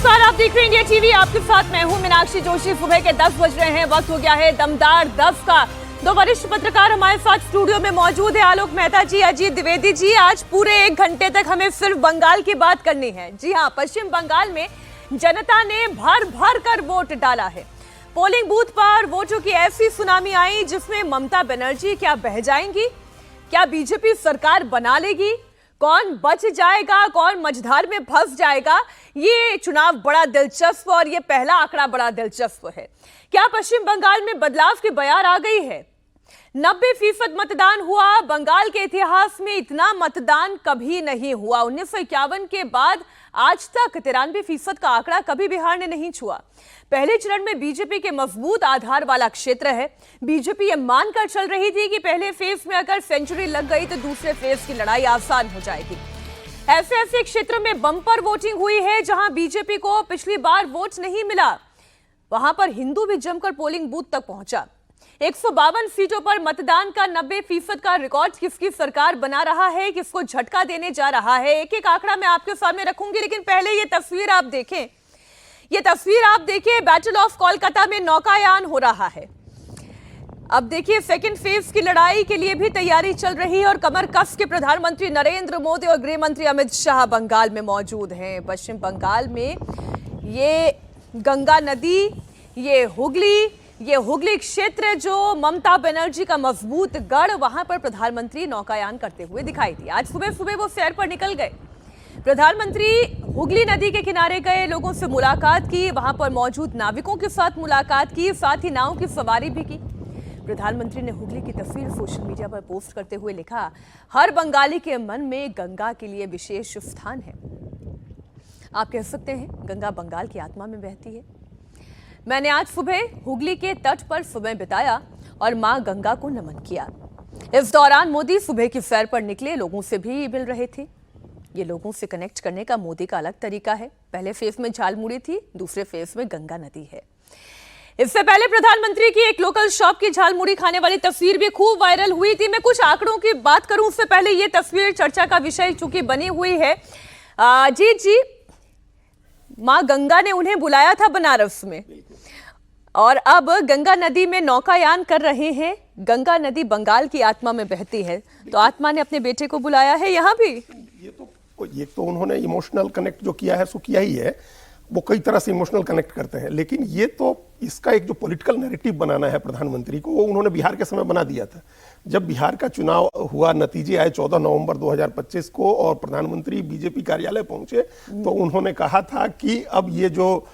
नमस्कार, आप देख रहे हैं इंडिया टीवी। आपके साथ मैं हूं मीनाक्षी जोशी। सुबह के 10 बज रहे हैं, वक्त हो गया है दमदार 10 का। दो वरिष्ठ पत्रकार हमारे साथ स्टूडियो में मौजूद है, आलोक मेहता जी, अजीत द्विवेदी जी। आज पूरे 1 घंटे तक हमें सिर्फ बंगाल की बात करनी है। जी हां, पश्चिम बंगाल में जनता ने भर भर कर वोट डाला है। पोलिंग बूथ पर वोटों की ऐसी सुनामी आई जिसमें ममता बनर्जी क्या बह जाएंगी, क्या बीजेपी सरकार बना लेगी, कौन बच जाएगा, कौन मझधार में फंस जाएगा। ये चुनाव बड़ा दिलचस्प और ये पहला आंकड़ा बड़ा दिलचस्प है। क्या पश्चिम बंगाल में बदलाव की बयार आ गई है? 90% मतदान हुआ। बंगाल के इतिहास में इतना मतदान कभी नहीं हुआ। 1951 के बाद आज तक 93% का आंकड़ा कभी बिहार ने नहीं छुआ। पहले चरण में बीजेपी के मजबूत आधार वाला क्षेत्र है। बीजेपी ये मानकर चल रही थी कि पहले फेज में अगर सेंचुरी लग गई तो दूसरे फेज की लड़ाई आसान हो जाएगी। ऐसे क्षेत्रों में बम्पर वोटिंग हुई है जहां बीजेपी को पिछली बार वोट नहीं मिला, वहां पर हिंदू भी जमकर पोलिंग बूथ तक पहुंचा। 152 सीटों पर मतदान का 90% का रिकॉर्ड किसकी सरकार बना रहा है, किसको झटका देने जा रहा है, एक एक आंकड़ा मैं आपके सामने रखूंगी। लेकिन पहले ये तस्वीर आप देखें, ये तस्वीर आप देखिए, बैटल ऑफ कोलकाता में नौकायान हो रहा है। अब देखिए, सेकंड फेज की लड़ाई के लिए भी तैयारी चल रही है और कमर कस के प्रधानमंत्री नरेंद्र मोदी और गृह मंत्री अमित शाह बंगाल में मौजूद हैं। पश्चिम बंगाल में ये गंगा नदी, ये हुगली क्षेत्र जो ममता बनर्जी का मजबूत गढ़, वहां पर प्रधानमंत्री नौकायान करते हुए दिखाई दिए। आज सुबह सुबह वो सैर पर निकल गए। प्रधानमंत्री हुगली नदी के किनारे गए, लोगों से मुलाकात की, वहां पर मौजूद नाविकों के साथ मुलाकात की, साथ ही नाव की सवारी भी की। प्रधानमंत्री ने हुगली की तस्वीर सोशल मीडिया पर पोस्ट करते हुए लिखा, हर बंगाली के मन में गंगा के लिए विशेष स्थान है। आप कह सकते हैं गंगा बंगाल की आत्मा में बहती है। मैंने आज सुबह हुगली के तट पर समय बिताया और मां गंगा को नमन किया। इस दौरान मोदी सुबह की सैर पर निकले, लोगों से भी मिल रहे थे। ये लोगों से कनेक्ट करने का मोदी का अलग तरीका है। पहले फेज में झालमुड़ी थी, दूसरे फेज में गंगा नदी है। इससे पहले प्रधानमंत्री की एक लोकल शॉप की झालमुड़ी खाने वाली तस्वीर भी खूब वायरल हुई थी। मैं कुछ आंकड़ों की बात करूं उससे पहले ये तस्वीर चर्चा का विषय चूंकि बनी हुई है। जी, मां गंगा ने उन्हें बुलाया था बनारस में और अब गंगा नदी में नौकायान कर रहे हैं। गंगा नदी बंगाल की आत्मा में बहती है, तो आत्मा ने अपने बेटे को बुलाया है यहाँ भी। ये तो उन्होंने इमोशनल कनेक्ट जो किया है सो किया ही है। वो कई तरह से इमोशनल कनेक्ट करते हैं, लेकिन ये तो इसका एक जो पॉलिटिकल नैरेटिव बनाना है प्रधानमंत्री को, वो उन्होंने बिहार के समय बना दिया था। जब बिहार का चुनाव हुआ, नतीजे आए 14 नवंबर 2025 को और प्रधानमंत्री बीजेपी कार्यालय पहुंचे, तो उन्होंने कहा था कि अब ये जो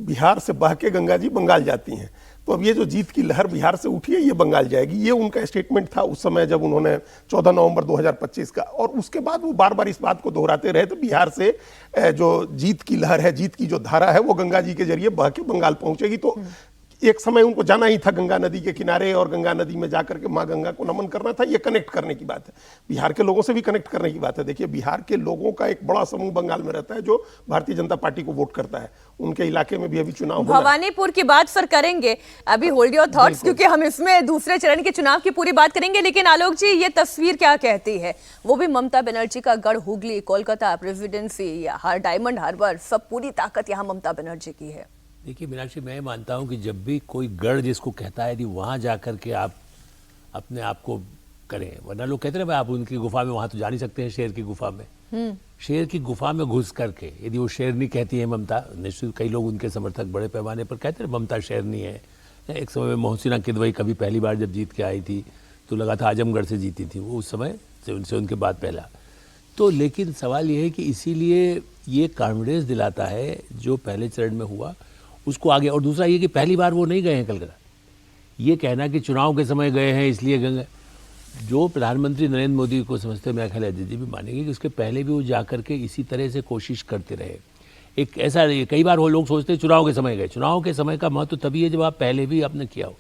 बिहार से बह के गंगा जी बंगाल जाती हैं, तो अब ये जो जीत की लहर बिहार से उठी है ये बंगाल जाएगी। ये उनका स्टेटमेंट था उस समय जब उन्होंने 14 नवंबर 2025 का, और उसके बाद वो बार बार इस बात को दोहराते रहे। तो बिहार से जो जीत की लहर है, जीत की जो धारा है, वो गंगा जी के जरिए बह के बंगाल पहुंचेगी। तो एक समय उनको जाना ही था गंगा नदी के किनारे और गंगा नदी में जाकर के मां गंगा को नमन करना था। ये कनेक्ट करने की बात है, बिहार के लोगों से भी कनेक्ट करने की बात है। देखिए, बिहार के लोगों का एक बड़ा समूह बंगाल में रहता है जो भारतीय जनता पार्टी को वोट करता है। उनके इलाके में भी अभी चुनाव होना है। भवानीपुर की बात सर करेंगे, अभी होल्ड योर थॉट्स, क्योंकि हम इसमें दूसरे चरण के चुनाव की पूरी बात करेंगे। लेकिन आलोक जी, ये तस्वीर क्या कहती है? वो भी ममता बनर्जी का गढ़ हुगली, कोलकाता, प्रेसिडेंसी, हर डायमंड हार्बर, सब पूरी ताकत यहाँ ममता बनर्जी की है। देखिए मीनाक्षी, मैं मानता हूं कि जब भी कोई गढ़ जिसको कहता है, वहां जाकर के आप अपने आप को करें, वरना लोग कहते हैं भाई आप उनकी गुफा में, वहां तो जा नहीं सकते हैं शेर की गुफा में। शेर की गुफा में घुस करके यदि वो शेरनी कहती है ममता, निश्चित कई लोग उनके समर्थक बड़े पैमाने पर कहते हैं ममता शेरनी है। एक समय में मोहसिना किदवई कभी पहली बार जब जीत के आई थी तो लगा था आजमगढ़ से जीती थी वो, उस समय से उनसे उनके बाद पहला। तो लेकिन सवाल ये है कि इसीलिए ये कॉन्फिडेंस दिलाता है जो पहले चरण में हुआ उसको आगे। और दूसरा ये कि पहली बार वो नहीं गए हैं कलकत्ता। ये कहना कि चुनाव के समय गए हैं इसलिए गए, जो प्रधानमंत्री नरेंद्र मोदी को समझते हैं, मेरा ख्याल अजीत जी भी मानेंगे कि उसके पहले भी वो जाकर के इसी तरह से कोशिश करते रहे। एक ऐसा कई बार वो लोग सोचते हैं चुनाव के समय गए। चुनाव के समय का महत्व तभी है जब आप पहले भी आपने किया हो।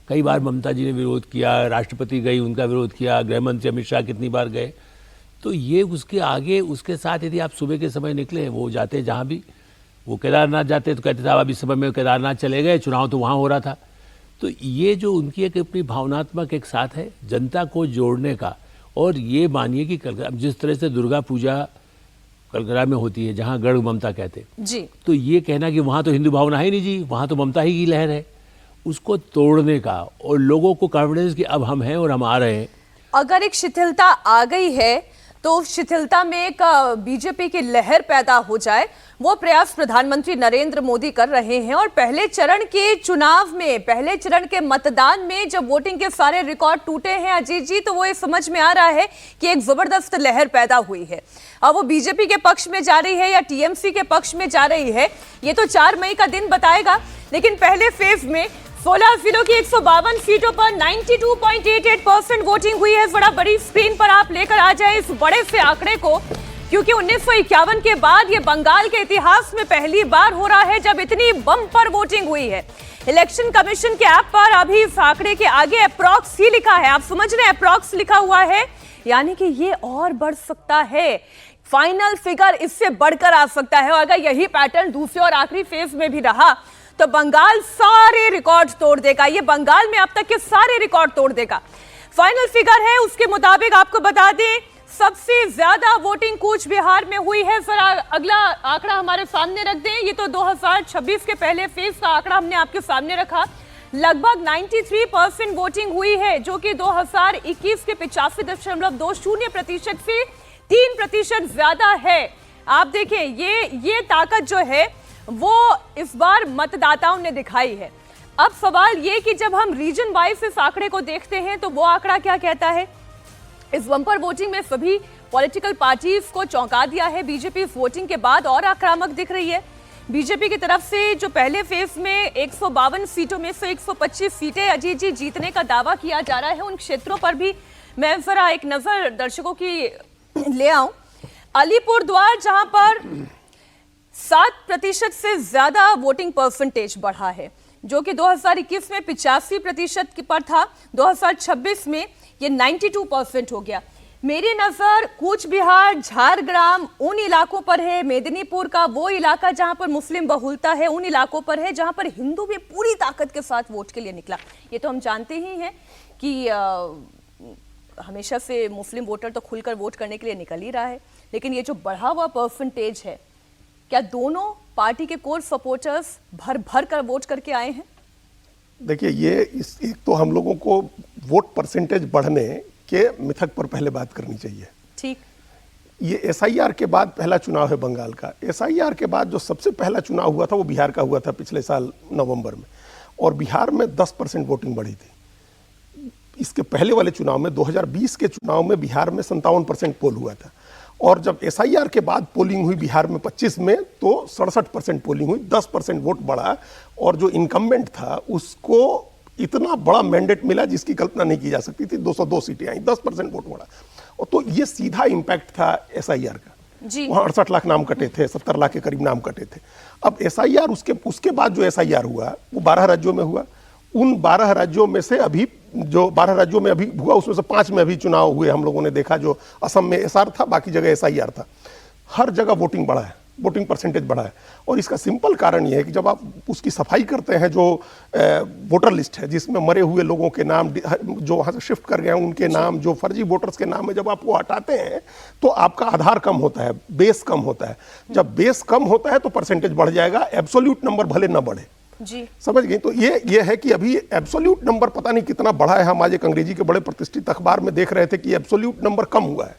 कई बार ममता जी ने विरोध किया, राष्ट्रपति गई उनका विरोध किया, गृह मंत्री अमित शाह कितनी बार गए। तो ये उसके आगे उसके साथ यदि आप सुबह के समय निकले, वो जाते जहाँ भी, वो केदारनाथ जाते तो कहते थे अब इस समय में केदारनाथ चले गए, चुनाव तो वहाँ हो रहा था। तो ये जो उनकी एक अपनी भावनात्मक एक साथ है जनता को जोड़ने का। और ये मानिए कि जिस तरह से दुर्गा पूजा कलकत्ता में होती है, जहाँ गढ़ ममता कहते जी। तो ये कहना कि वहाँ तो हिंदू भावना है नहीं जी, वहाँ तो ममता ही की लहर है, उसको तोड़ने का और लोगों को कॉन्फिडेंस कि अब हम हैं और हम आ रहे हैं। अगर एक शिथिलता आ गई है तो शिथिलता में एक बीजेपी की लहर पैदा हो जाए, वो प्रयास प्रधानमंत्री नरेंद्र मोदी कर रहे हैं। और पहले चरण के चुनाव में, पहले चरण के मतदान में जब वोटिंग के सारे रिकॉर्ड टूटे हैं अजीत जी, तो वो ये समझ में आ रहा है कि एक जबरदस्त लहर पैदा हुई है। अब वो बीजेपी के पक्ष में जा रही है या टीएमसी के पक्ष में जा रही है, ये तो 4 मई का दिन बताएगा। लेकिन पहले फेज में 16 जिलों की 152 सीटों पर 92.88% वोटिंग हुई है। जरा बड़ी स्क्रीन पर आप लेकर आ जाएं इस बड़े से आंकड़े को, क्योंकि 1951 के बाद ये बंगाल के इतिहास में पहली बार हो रहा है जब इतनी बम्पर वोटिंग हुई है। इलेक्शन कमीशन के ऐप पर अभी इस आंकड़े के आगे अप्रॉक्स ही लिखा है, आप समझ रहे हैं, अप्रॉक्स लिखा हुआ है, यानी कि ये और बढ़ सकता है। फाइनल फिगर इससे बढ़कर आ सकता है। और अगर यही पैटर्न दूसरे और आखिरी फेज में भी रहा तो बंगाल सारे रिकॉर्ड तोड़ देगा। ये बंगाल में अब तक के सारे रिकॉर्ड तोड़ देगा। फाइनल फिगर है उसके मुताबिक आपको बता दें, सबसे ज्यादा वोटिंग कूच बिहार में हुई है। जरा अगला आंकड़ा हमारे सामने रख दें, ये तो 2026 के पहले फेज का आंकड़ा हमने आपके सामने रखा। लगभग 93% वोटिंग हुई है, जो कि 2021 के 85.20% से 3% ज्यादा है। आप देखें ये ताकत जो है वो इस बार मतदाताओं ने दिखाई है। अब सवाल ये कि जब हम रीजन वाइज इस आंकड़े को देखते हैं तो वो आंकड़ा क्या कहता है। इस बम्पर वोटिंग में सभी पॉलिटिकल पार्टीज को चौंका दिया है। बीजेपी इस वोटिंग के बाद और आक्रामक दिख रही है। बीजेपी की तरफ से जो पहले फेज में 152 सीटों में से 125 सीटें अजीत जी जीतने का दावा किया जा रहा है, उन क्षेत्रों पर भी मैं जरा एक नजर दर्शकों की ले आऊं। अलीपुर द्वार, जहां पर 7% से ज्यादा वोटिंग परसेंटेज बढ़ा है, जो कि 2021 में 85% पर था, 2026 में ये 92% हो गया। मेरी नजर कूच बिहार, झारग्राम उन इलाकों पर है, मेदिनीपुर का वो इलाका जहां पर मुस्लिम बहुलता है, उन इलाकों पर है जहां पर हिंदू भी पूरी ताकत के साथ वोट के लिए निकला। ये तो हम जानते ही हैं कि हमेशा से मुस्लिम वोटर तो खुलकर वोट करने के लिए निकल ही रहा है, लेकिन ये जो बढ़ा हुआ परसेंटेज है, क्या दोनों पार्टी के कोर सपोर्टर्स भर भर कर वोट करके आए हैं? देखिए, ये एक तो हम लोगों को वोट परसेंटेज बढ़ने के मिथक पर पहले बात करनी चाहिए। ठीक। ये एसआईआर के बाद पहला चुनाव है बंगाल का। एसआईआर के बाद जो सबसे पहला चुनाव हुआ था वो बिहार का हुआ था पिछले साल नवंबर में, और बिहार में 10% वोटिंग बढ़ी थी। इसके पहले वाले चुनाव में 2020 के चुनाव में बिहार में 57% पोल हुआ था, और जब एसआईआर के बाद पोलिंग हुई बिहार में 25 में तो 67% पोलिंग हुई, 10% वोट बढ़ा, और जो इनकम्बेंट था उसको इतना बड़ा मैंडेट मिला जिसकी कल्पना नहीं की जा सकती थी। 202 सीटें आई, 10% वोट बढ़ा। और तो ये सीधा इम्पैक्ट था एसआईआर का। वहाँ 68 लाख नाम कटे थे, 70 लाख के करीब नाम कटे थे। अब एसआईआर उसके बाद जो एसआईआर हुआ वो 12 राज्यों में हुआ। उन 12 राज्यों में से अभी जो 12 राज्यों में अभी हुआ उसमें से 5 में अभी चुनाव हुए, हम लोगों ने देखा। जो असम में एसआर था, बाकी जगह एसआईआर था। हर जगह वोटिंग बढ़ा है, वोटिंग परसेंटेज बढ़ा है। और इसका सिंपल कारण यह है कि जब आप उसकी सफाई करते हैं, जो वोटर लिस्ट है जिसमें मरे हुए लोगों के नाम, जो वहाँ से शिफ्ट कर गए हैं उनके नाम, जो फर्जी वोटर्स के नाम है, जब आप वो हटाते हैं तो आपका आधार कम होता है, बेस कम होता है। जब बेस कम होता है तो परसेंटेज बढ़ जाएगा, एब्सोल्यूट नंबर भले ना बढ़े। जी, समझ गए? तो ये है कि अभी एब्सोल्यूट नंबर पता नहीं कितना बढ़ा है। हम आज एक अंग्रेजी के बड़े प्रतिष्ठित अखबार में देख रहे थे कि एब्सोल्यूट नंबर कम हुआ है।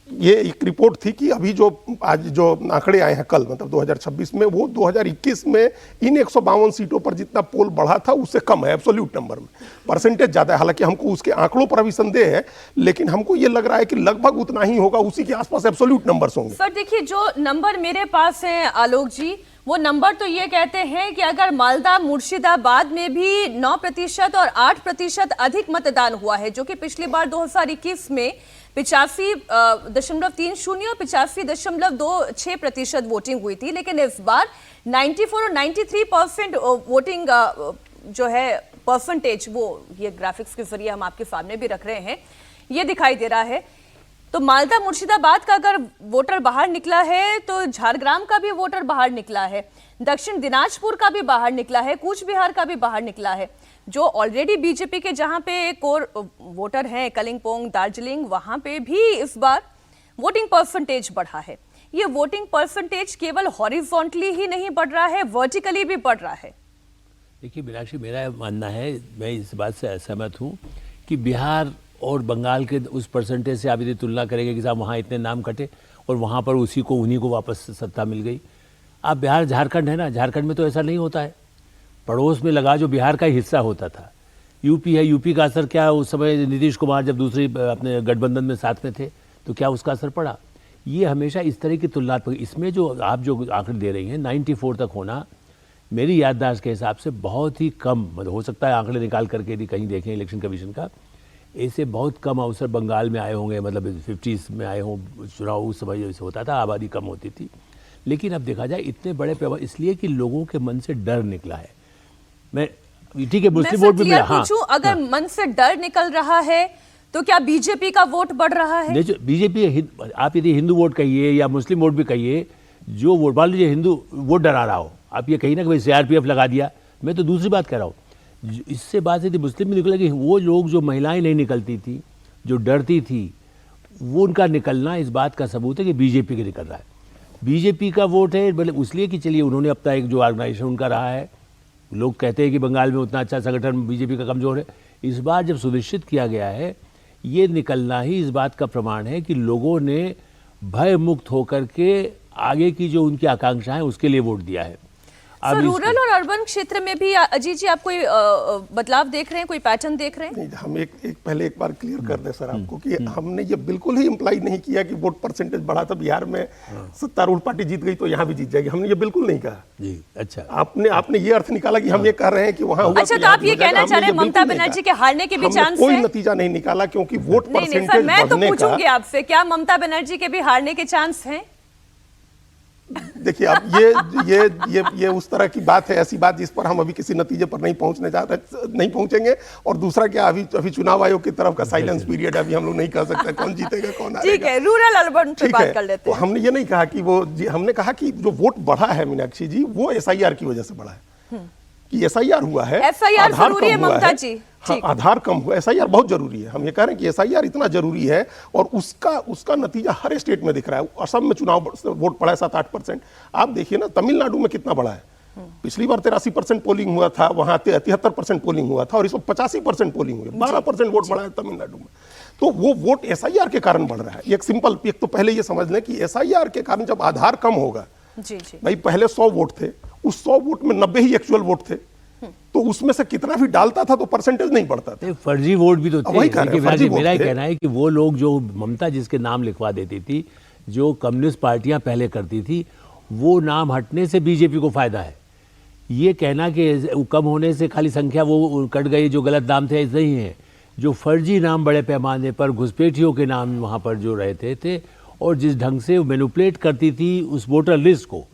ये एक रिपोर्ट थी कि अभी जो आज जो आंकड़े आए हैं कल, मतलब 2026 में, वो 2021 में इन 152 सीटों पर जितना पोल बढ़ा था उससे कम है एब्सोल्यूट नंबर में। परसेंटेज ज्यादा है, हालांकि हमको उसके आंकड़ों पर अभी संदेह है, लेकिन हमको ये लग रहा है कि लगभग उतना ही होगा, उसी के आसपास एब्सोल्यूट नंबर्स होंगे। सर देखिए, जो नंबर मेरे पास है आलोक जी, वो नंबर तो ये कहते हैं कि अगर मालदा मुर्शिदाबाद में भी 9% और 8% अधिक मतदान हुआ है, जो कि पिछली बार 2021 में 85.30 और 85.26% वोटिंग हुई थी, लेकिन इस बार 94 और 93% वोटिंग जो है परसेंटेज, वो ये ग्राफिक्स के जरिए हम आपके सामने भी रख रहे हैं, ये दिखाई दे रहा है। तो मालदा मुर्शिदाबाद का अगर वोटर बाहर निकला है तो झारग्राम का भी वोटर बाहर निकला है, दक्षिण दिनाजपुर का भी बाहर निकला है, कूच बिहार का भी बाहर निकला है। जो ऑलरेडी बीजेपी के जहां पे कोर वोटर हैं, कलिंपोंग, दार्जिलिंग, वहां पे भी इस बार वोटिंग परसेंटेज बढ़ा है। ये वोटिंग परसेंटेज केवल हॉरिजॉन्टली ही नहीं बढ़ रहा है, वर्टिकली भी बढ़ रहा है। देखिए मीनाक्षी, मेरा मानना है, मैं इस बात से असहमत हूँ कि बिहार और बंगाल के उस परसेंटेज से आप यदि तुलना करेंगे कि साहब वहाँ इतने नाम कटे और वहाँ पर उन्हीं को वापस सत्ता मिल गई। आप बिहार, झारखंड है ना, झारखंड में तो ऐसा नहीं होता है। पड़ोस में लगा जो बिहार का ही हिस्सा होता था। यूपी है, यूपी का असर क्या, उस समय नीतीश कुमार जब दूसरी अपने गठबंधन में साथ में थे तो क्या उसका असर पड़ा। ये हमेशा इस तरह की तुलनात्मक, इसमें जो आप जो आंकड़े दे रही हैं 94 तक होना मेरी याददाश्त के हिसाब से बहुत ही कम, मतलब हो सकता है आंकड़े निकाल करके यदि कहीं देखें इलेक्शन कमीशन का, ऐसे बहुत कम अवसर बंगाल में आए होंगे, मतलब 50s में आए हों चुनाव। उस समय जैसे होता था आबादी कम होती थी, लेकिन अब देखा जाए इतने बड़े पैमाने, इसलिए कि लोगों के मन से डर निकला है। मैं ठीक है मुस्लिम वोट भी मिला, हाँ, अगर मन से डर निकल रहा है तो क्या बीजेपी का वोट बढ़ रहा है? देखिए बीजेपी, आप यदि हिंदू वोट कहिए या मुस्लिम वोट भी कहिए, जो वोट मान लीजिए हिंदू वोट डरा रहा हो, आप ये कहीं ना कि भाई CRPF लगा दिया, मैं तो दूसरी बात कह रहा हूँ। इससे बात यदि मुस्लिम में निकलेगी, वो लोग जो महिलाएं नहीं निकलती थी, जो डरती थी, वो उनका निकलना इस बात का सबूत है कि बीजेपी के निकल रहा है। बीजेपी का वोट है मतलब इसलिए कि चलिए उन्होंने अपना एक जो ऑर्गेनाइजेशन उनका रहा है, लोग कहते हैं कि बंगाल में उतना अच्छा संगठन बीजेपी का कमजोर है। इस बार जब सुनिश्चित किया गया है, ये निकलना ही इस बात का प्रमाण है कि लोगों ने भय मुक्त होकर के आगे की जो उनकी आकांक्षा है उसके लिए वोट दिया है। अब रूरल और अर्बन क्षेत्र में भी अजीत जी आप कोई बदलाव देख रहे हैं, कोई पैटर्न देख रहे हैं? नहीं, हम पहले एक बार क्लियर कर दें सर आपको कि हमने ये बिल्कुल ही इम्प्लाई नहीं किया कि वोट परसेंटेज बढ़ा था बिहार में, सत्तारूढ़ पार्टी जीत गई तो यहाँ भी जीत जाएगी। हमने ये बिल्कुल नहीं कहा जी। अच्छा, आपने ये अर्थ निकाला कि हम ये कह रहे हैं कि वहाँ हुआ। अच्छा, तो आप ये कहना चाह रहे हैं ममता बनर्जी के हारने के भी चांस है? कोई नतीजा नहीं निकाला क्योंकि वोट परसेंटेज मैं तो पूछूंगी आपसे, क्या ममता बनर्जी के भी हारने के चांस हैं? देखिए अब ये उस तरह की बात है, ऐसी बात जिस पर हम अभी किसी नतीजे पर नहीं पहुंचेंगे। और दूसरा क्या, अभी चुनाव आयोग की तरफ का साइलेंस पीरियड है, अभी हम लोग नहीं कह सकते कौन जीतेगा कौन हारेगा। ठीक है, रूरल अर्बन पे बात कर लेते हैं। तो हमने ये नहीं कहा कि हमने कहा कि जो वोट बढ़ा है मीनाक्षी जी, वो SIR की वजह से बढ़ा है, कि SIR हुआ है। SIR जरूरी है ममता जी? हाँ, आधार कम हुआ, SIR बहुत जरूरी है। हम ये कह रहे हैं कि SIR इतना जरूरी है और उसका नतीजा हर स्टेट में दिख रहा है। असम में चुनाव वोट पड़ा है 7-8%। आप देखिए ना तमिलनाडु में कितना बड़ा है। पिछली बार 83% पोलिंग हुआ था, वहां 73% पोलिंग हुआ था और इस वक्त 85% पोलिंग हुई है। 12% वोट बढ़ा है तमिलनाडु में। तो वो वोट SIR के कारण बढ़ रहा है। एक तो पहले ये समझ लें कि SIR के कारण जब आधार कम होगा, भाई पहले 100 वोट थे, उस 100 वोट में 90 ही एक्चुअल वोट थे, तो उसमें से कितना भी डालता था तो परसेंटेज नहीं बढ़ता था। फर्जी वोट भी तो थे। मेरा कहना है कि वो लोग जो ममता जिसके नाम लिखवा देती थी, जो कम्युनिस्ट पार्टियां पहले करती थी, वो नाम हटने से बीजेपी को फायदा है। ये कहना कि कम होने से खाली संख्या वो कट गई, जो गलत नाम थे, ऐसा ही है। जो फर्जी नाम बड़े पैमाने पर घुसपैठियों के नाम वहाँ पर जो रहते थे और जिस ढंग से मैनिपुलेट करती थी उस वोटर लिस्ट को,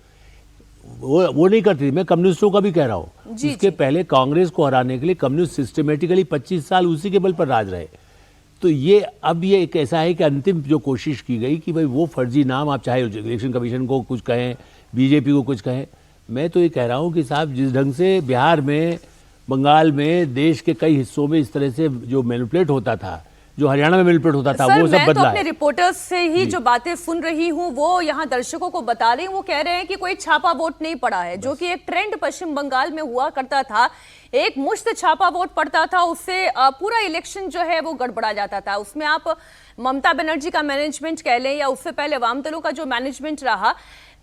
वो नहीं करती थी। मैं कम्युनिस्टों का भी कह रहा हूँ, उसके पहले कांग्रेस को हराने के लिए कम्युनिस्ट सिस्टमेटिकली 25 साल उसी के बल पर राज रहे। तो ये अब ये एक ऐसा है कि अंतिम जो कोशिश की गई कि भाई वो फर्जी नाम, आप चाहे इलेक्शन कमीशन को कुछ कहें, बीजेपी को कुछ कहें, मैं तो ये कह रहा हूँ कि साहब जिस ढंग से बिहार में, बंगाल में, देश के कई हिस्सों में इस तरह से जो मैनिपुलेट होता था, जो हरियाणा में मैनिपुलेट होता था, वो सब बदला है। अपने रिपोर्टर्स से ही जो बातें सुन रही हूँ वो यहाँ दर्शकों को बता रही हूँ। वो कह रहे हैं कि कोई छापा वोट नहीं पड़ा है, जो कि एक ट्रेंड पश्चिम बंगाल में हुआ करता था। एक मुश्त छापा वोट पड़ता था, उससे पूरा इलेक्शन जो है वो गड़बड़ा जाता था। उसमें आप ममता बनर्जी का मैनेजमेंट कह लें या उससे पहले वाम दलों का जो मैनेजमेंट रहा,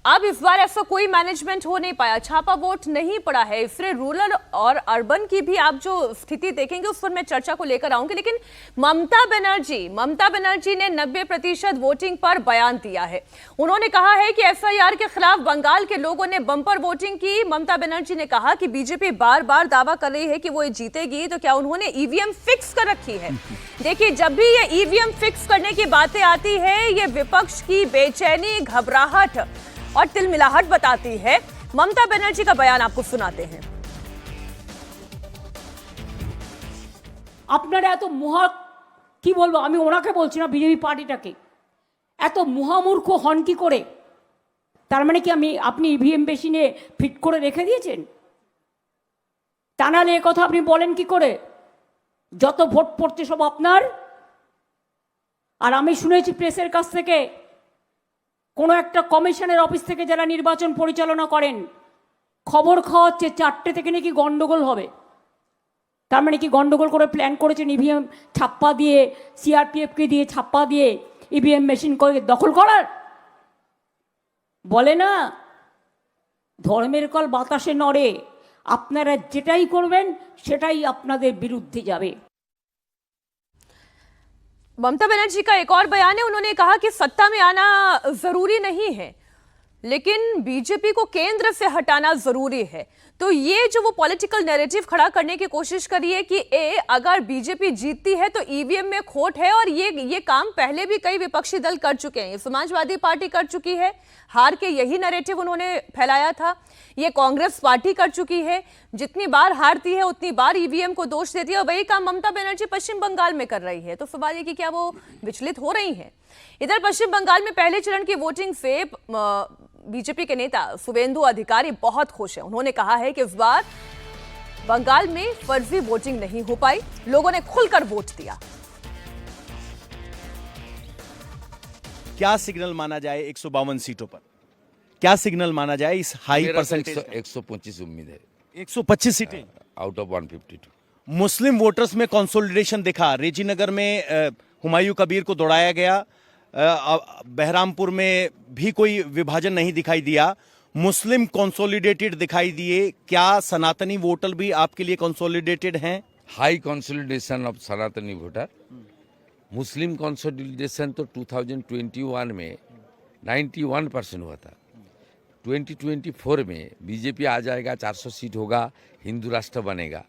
अब इस बार ऐसा कोई मैनेजमेंट हो नहीं पाया, छापा वोट नहीं पड़ा है। इसलिए रूरल और अर्बन की भी आप जो स्थिति देखेंगे उस पर मैं चर्चा को लेकर आऊंगी। लेकिन ममता बनर्जी ने 90% वोटिंग पर बयान दिया है। उन्होंने कहा है कि SIR के खिलाफ बंगाल के लोगों ने बम्पर वोटिंग की। ममता बनर्जी ने कहा कि बीजेपी बार बार दावा कर रही है कि वो जीतेगी, तो क्या उन्होंने EVM फिक्स कर रखी है? देखिए, जब भी ये EVM फिक्स करने की बातें आती है, ये विपक्ष की बेचैनी, घबराहट और तिलमिलाहट बताती है। ममता बनर्जी का बयान आपको सुनाते हैं। আপনারা এত মহা কি বলবো, আমি ওনাকে বলছি না, বিজেপি পার্টিটাকে এত মহামূর্খ হন কি করে? তার মানে কি আপনি ইভিএম মেশিনে ফিট করে রেখে দিয়েছেন? তা নাহলে এ কথা আপনি বলেন কি করে? যত ভোট পড়ছে সব আপনার। আর আমি শুনেছি প্রেসের কাছ থেকে কোনো একটা কমিশনের অফিস থেকে যারা নির্বাচন পরিচালনা করেন খবর খাওয়াচ্ছে 4টে থেকে নাকি গন্ডগোল হবে। তার মানে কি গন্ডগোল করে প্ল্যান করেছেন ইভিএম ছাপ্পা দিয়ে, সিআরপিএফকে দিয়ে ছাপ্পা দিয়ে ইভিএম মেশিন করে দখল করার? বলে না ধর্মের কল বাতাসে নড়ে, আপনারা যেটাই করবেন সেটাই আপনাদের বিরুদ্ধে যাবে। ममता बनर्जी का एक और बयान है, उन्होंने कहा कि सत्ता में आना जरूरी नहीं है लेकिन बीजेपी को केंद्र से हटाना जरूरी है। तो ये जो वो पॉलिटिकल नैरेटिव खड़ा करने की कोशिश करी है कि अगर बीजेपी जीतती है तो ईवीएम में खोट है, और ये काम पहले भी कई विपक्षी दल कर चुके हैं। समाजवादी पार्टी कर चुकी है, हार के यही नैरेटिव उन्होंने फैलाया था। ये कांग्रेस पार्टी कर चुकी है, जितनी बार हारती है उतनी बार ईवीएम को दोष देती है, और वही काम ममता बनर्जी पश्चिम बंगाल में कर रही है। तो सवाल ये कि क्या वो विचलित हो रही हैं? इधर पश्चिम बंगाल में पहले चरण की वोटिंग से बीजेपी के नेता शुवेंदु अधिकारी बहुत खुश हैं। उन्होंने कहा है कि इस बार बंगाल में फर्जी वोटिंग नहीं हो पाई, लोगों ने खुलकर वोट दिया। क्या सिग्नल माना जाए 152 सीटों पर? क्या सिग्नल माना जाए इस हाई परसेंटेज? 125 उम्मीद है, 125 सीटें आउट ऑफ 152। मुस्लिम वोटर्स में कंसोलिडेशन दिखा। रेजीनगर में हुमायूं कबीर को दौड़ाया गया, बहरामपुर में भी कोई विभाजन नहीं दिखाई दिया, मुस्लिम कंसोलिडेटेड दिखाई दिए। क्या सनातनी वोटर भी आपके लिए कंसोलिडेटेड हैं? हाई कंसोलिडेशन ऑफ सनातनी वोटर। मुस्लिम कंसोलिडेशन तो 2021 में 91% हुआ था। 2024 में बीजेपी आ जाएगा, 400 सीट होगा, हिंदू राष्ट्र बनेगा,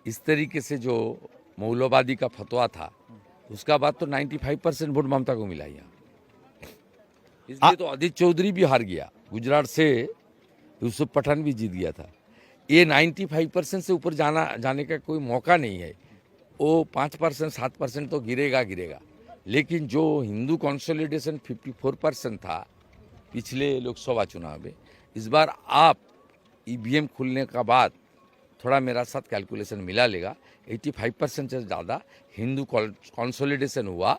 इस तरीके से जो मौलवादी का फतवा था उसका बाद तो 95% वोट ममता को मिला यहाँ। इसलिए तो अदित चौधरी भी हार गया, गुजरात से यूसुफ पठान भी जीत गया था। ये 95% से ऊपर जाने का कोई मौका नहीं है। वो 5% 7% तो गिरेगा। लेकिन जो हिंदू कंसोलिडेशन 54% था पिछले लोकसभा चुनाव में, इस बार आप ईवीएम खुलने का बाद थोड़ा मेरा साथ कैलकुलेशन मिला लेगा, 85% से ज़्यादा हिंदू कंसोलिडेशन हुआ।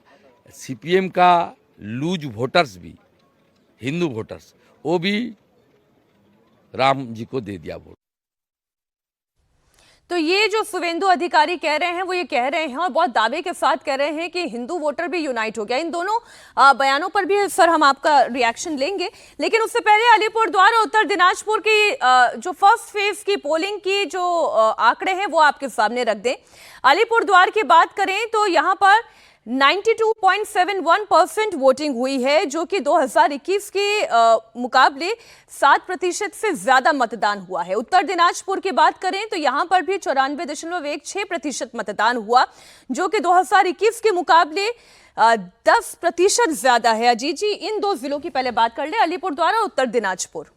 सीपीएम का लूज वोटर्स भी, हिंदू वोटर्स, वो भी राम जी को दे दिया वोट। तो ये जो शुवेंदु अधिकारी कह रहे हैं वो ये कह रहे हैं और बहुत दावे के साथ कह रहे हैं कि हिंदू वोटर भी यूनाइट हो गया। इन दोनों बयानों पर भी सर हम आपका रिएक्शन लेंगे, लेकिन उससे पहले अलीपुरद्वार और उत्तर दिनाजपुर की जो फर्स्ट फेज की पोलिंग की जो आंकड़े हैं वो आपके सामने रख दें। अलीपुरद्वार की बात करें तो यहाँ पर 92.71% वोटिंग हुई है, जो कि 2021 के मुकाबले 7% से ज्यादा मतदान हुआ है। उत्तर दिनाजपुर की बात करें तो यहां पर भी 94.16% मतदान हुआ, जो कि 2021 के मुकाबले 10% ज्यादा है। अजीत जी, इन दो जिलों की पहले बात कर ले, अलीपुरद्वार और उत्तर दिनाजपुर।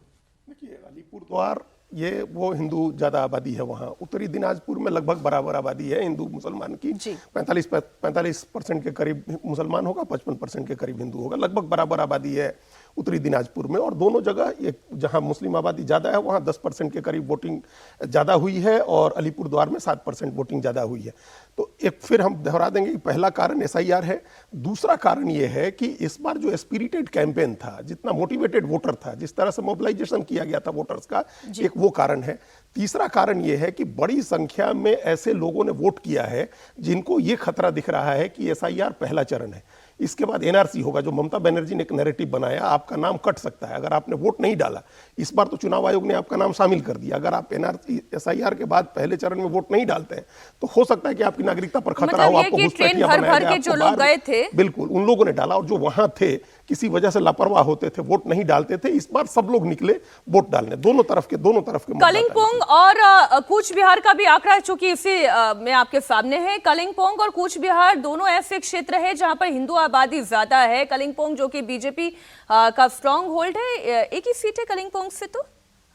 देखिए, अलीपुरद्वार ये वो हिंदू ज्यादा आबादी है वहाँ। उत्तरी दिनाजपुर में लगभग बराबर आबादी है हिंदू मुसलमान की, 45% के करीब मुसलमान होगा, 55% के करीब हिंदू होगा, लगभग बराबर आबादी है उत्तरी दिनाजपुर में। और दोनों जगह ये जहाँ मुस्लिम आबादी ज्यादा है वहाँ 10% के करीब वोटिंग ज्यादा हुई है, और अलीपुरद्वार में 7% वोटिंग ज्यादा हुई है। तो एक फिर हम दोहरा देंगे कि पहला कारण SIR है। दूसरा कारण ये है कि इस बार जो स्पिरिटेड कैंपेन था, जितना मोटिवेटेड वोटर था, जिस तरह से मोबिलाइजेशन किया गया था वोटर्स का, एक वो कारण है। तीसरा कारण ये है कि बड़ी संख्या में ऐसे लोगों ने वोट किया है जिनको ये खतरा दिख रहा है कि SIR पहला चरण है, इसके बाद NRC होगा, जो ममता बनर्जी ने एक नैरेटिव बनाया, आपका नाम कट सकता है अगर आपने वोट नहीं डाला। इस बार तो चुनाव आयोग ने आपका नाम शामिल कर दिया, अगर आप NRC SIR के बाद पहले चरण में वोट नहीं डालते हैं तो हो सकता है कि आपकी नागरिकता पर खतरा हो, आपको घुसपैठिया बनाया गया, जो लोग गए थे, बिल्कुल उन लोगों ने डाला, और जो वहां थे किसी वजह से लापरवाह होते थे, वोट नहीं डालते थे, इस बार सब लोग निकले वोट डालने, दोनों तरफ के कलिंपोंग और कूच बिहार का भी आंकड़ा चूंकि इसी में आपके सामने है। कलिंपोंग और कूच बिहार दोनों ऐसे क्षेत्र है जहां पर हिंदू आबादी ज्यादा है। कलिंपोंग जो कि बीजेपी का स्ट्रॉन्ग होल्ड है, एक ही सीट है कलिंपोंग से। तो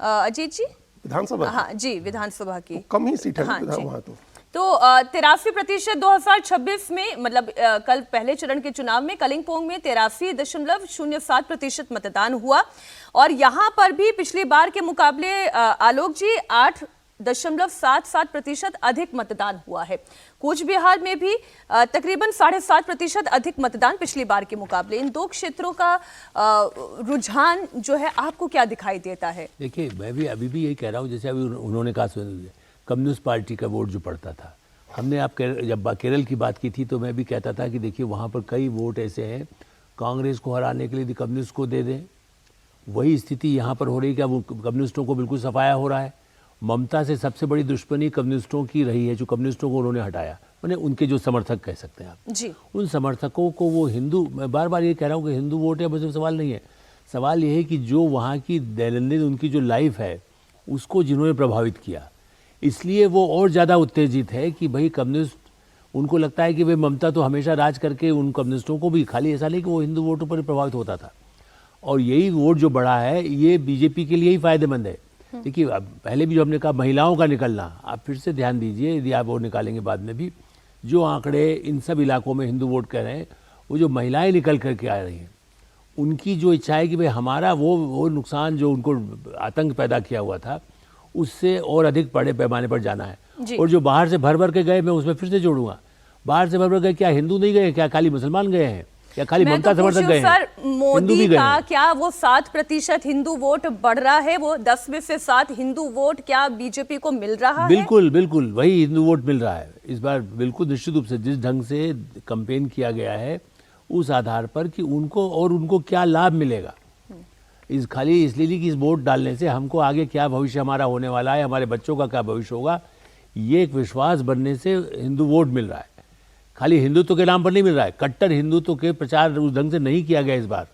अजीत जी, विधानसभा, हाँ जी, विधानसभा की कम ही सीट है वहां। तो 83% 2026 में, मतलब कल पहले चरण के चुनाव में कलिंपोंग में 83.07% मतदान हुआ, और यहां पर भी पिछली बार के मुकाबले आलोक जी 8.77% अधिक मतदान हुआ है। कूच बिहार में भी तकरीबन 7.5% अधिक मतदान पिछली बार के मुकाबले। इन दो क्षेत्रों का रुझान जो है आपको क्या दिखाई देता है? देखिए, मैं भी अभी भी यही कह रहा हूँ, जैसे अभी उन्होंने कहा कम्युनिस्ट पार्टी का वोट जो पड़ता था, हमने आप जब केरल की बात की थी तो मैं भी कहता था कि देखिए वहाँ पर कई वोट ऐसे हैं कांग्रेस को हराने के लिए कम्युनिस्ट को दे दें। वही स्थिति यहाँ पर हो रही है, क्या वो कम्युनिस्टों को बिल्कुल सफाया हो रहा है। ममता से सबसे बड़ी दुश्मनी कम्युनिस्टों की रही है, जो कम्युनिस्टों को उन्होंने हटाया, मैंने उनके जो समर्थक कह सकते हैं आप जी, उन समर्थकों को वो हिंदू, मैं बार बार ये कह रहा हूँ कि हिंदू वोट है मुझे सवाल नहीं है, सवाल ये है कि जो वहाँ की दैनंदिन उनकी जो लाइफ है उसको जिन्होंने प्रभावित किया, इसलिए वो और ज़्यादा उत्तेजित है कि भाई कम्युनिस्ट, उनको लगता है कि भाई ममता तो हमेशा राज करके उन कम्युनिस्टों को भी, खाली ऐसा नहीं कि वो हिंदू वोटों पर प्रभावित होता था, और यही वोट जो बढ़ा है ये बीजेपी के लिए ही फायदेमंद है। देखिए, अब पहले भी जो हमने कहा महिलाओं का निकलना, आप फिर से ध्यान दीजिए, यदि आप वो निकालेंगे बाद में भी, जो आंकड़े इन सब इलाकों में हिंदू वोट कह रहे हैं, वो जो महिलाएं निकल करके आ रही हैं, उनकी जो इच्छा है कि भाई हमारा वो नुकसान जो उनको आतंक पैदा किया हुआ था उससे और अधिक बड़े पैमाने पर जाना है। और जो बाहर से भर भर के गए, मैं उसमें फिर से जोड़ूंगा, बाहर से भर भर गए, क्या हिंदू नहीं गए, क्या खाली मुसलमान गए हैं, या खाली ममता समर्थक गए हैं? सर, मोदी का क्या वो 7% हिंदू वोट बढ़ रहा है, वो 10 में से 7 हिंदू वोट क्या बीजेपी को मिल रहा है? बिल्कुल बिल्कुल वही हिंदू वोट मिल रहा है इस बार, बिल्कुल निश्चित रूप से। जिस ढंग से कैंपेन किया गया है उस आधार पर कि उनको क्या लाभ मिलेगा, इस खाली इसलिए कि इस वोट डालने से हमको आगे क्या भविष्य हमारा होने वाला है, हमारे बच्चों का क्या भविष्य होगा, ये एक विश्वास बनने से हिंदू वोट मिल रहा है। खाली हिंदुत्व के नाम पर नहीं मिल रहा है, कट्टर हिंदुत्व के प्रचार उस ढंग से नहीं किया गया इस बार,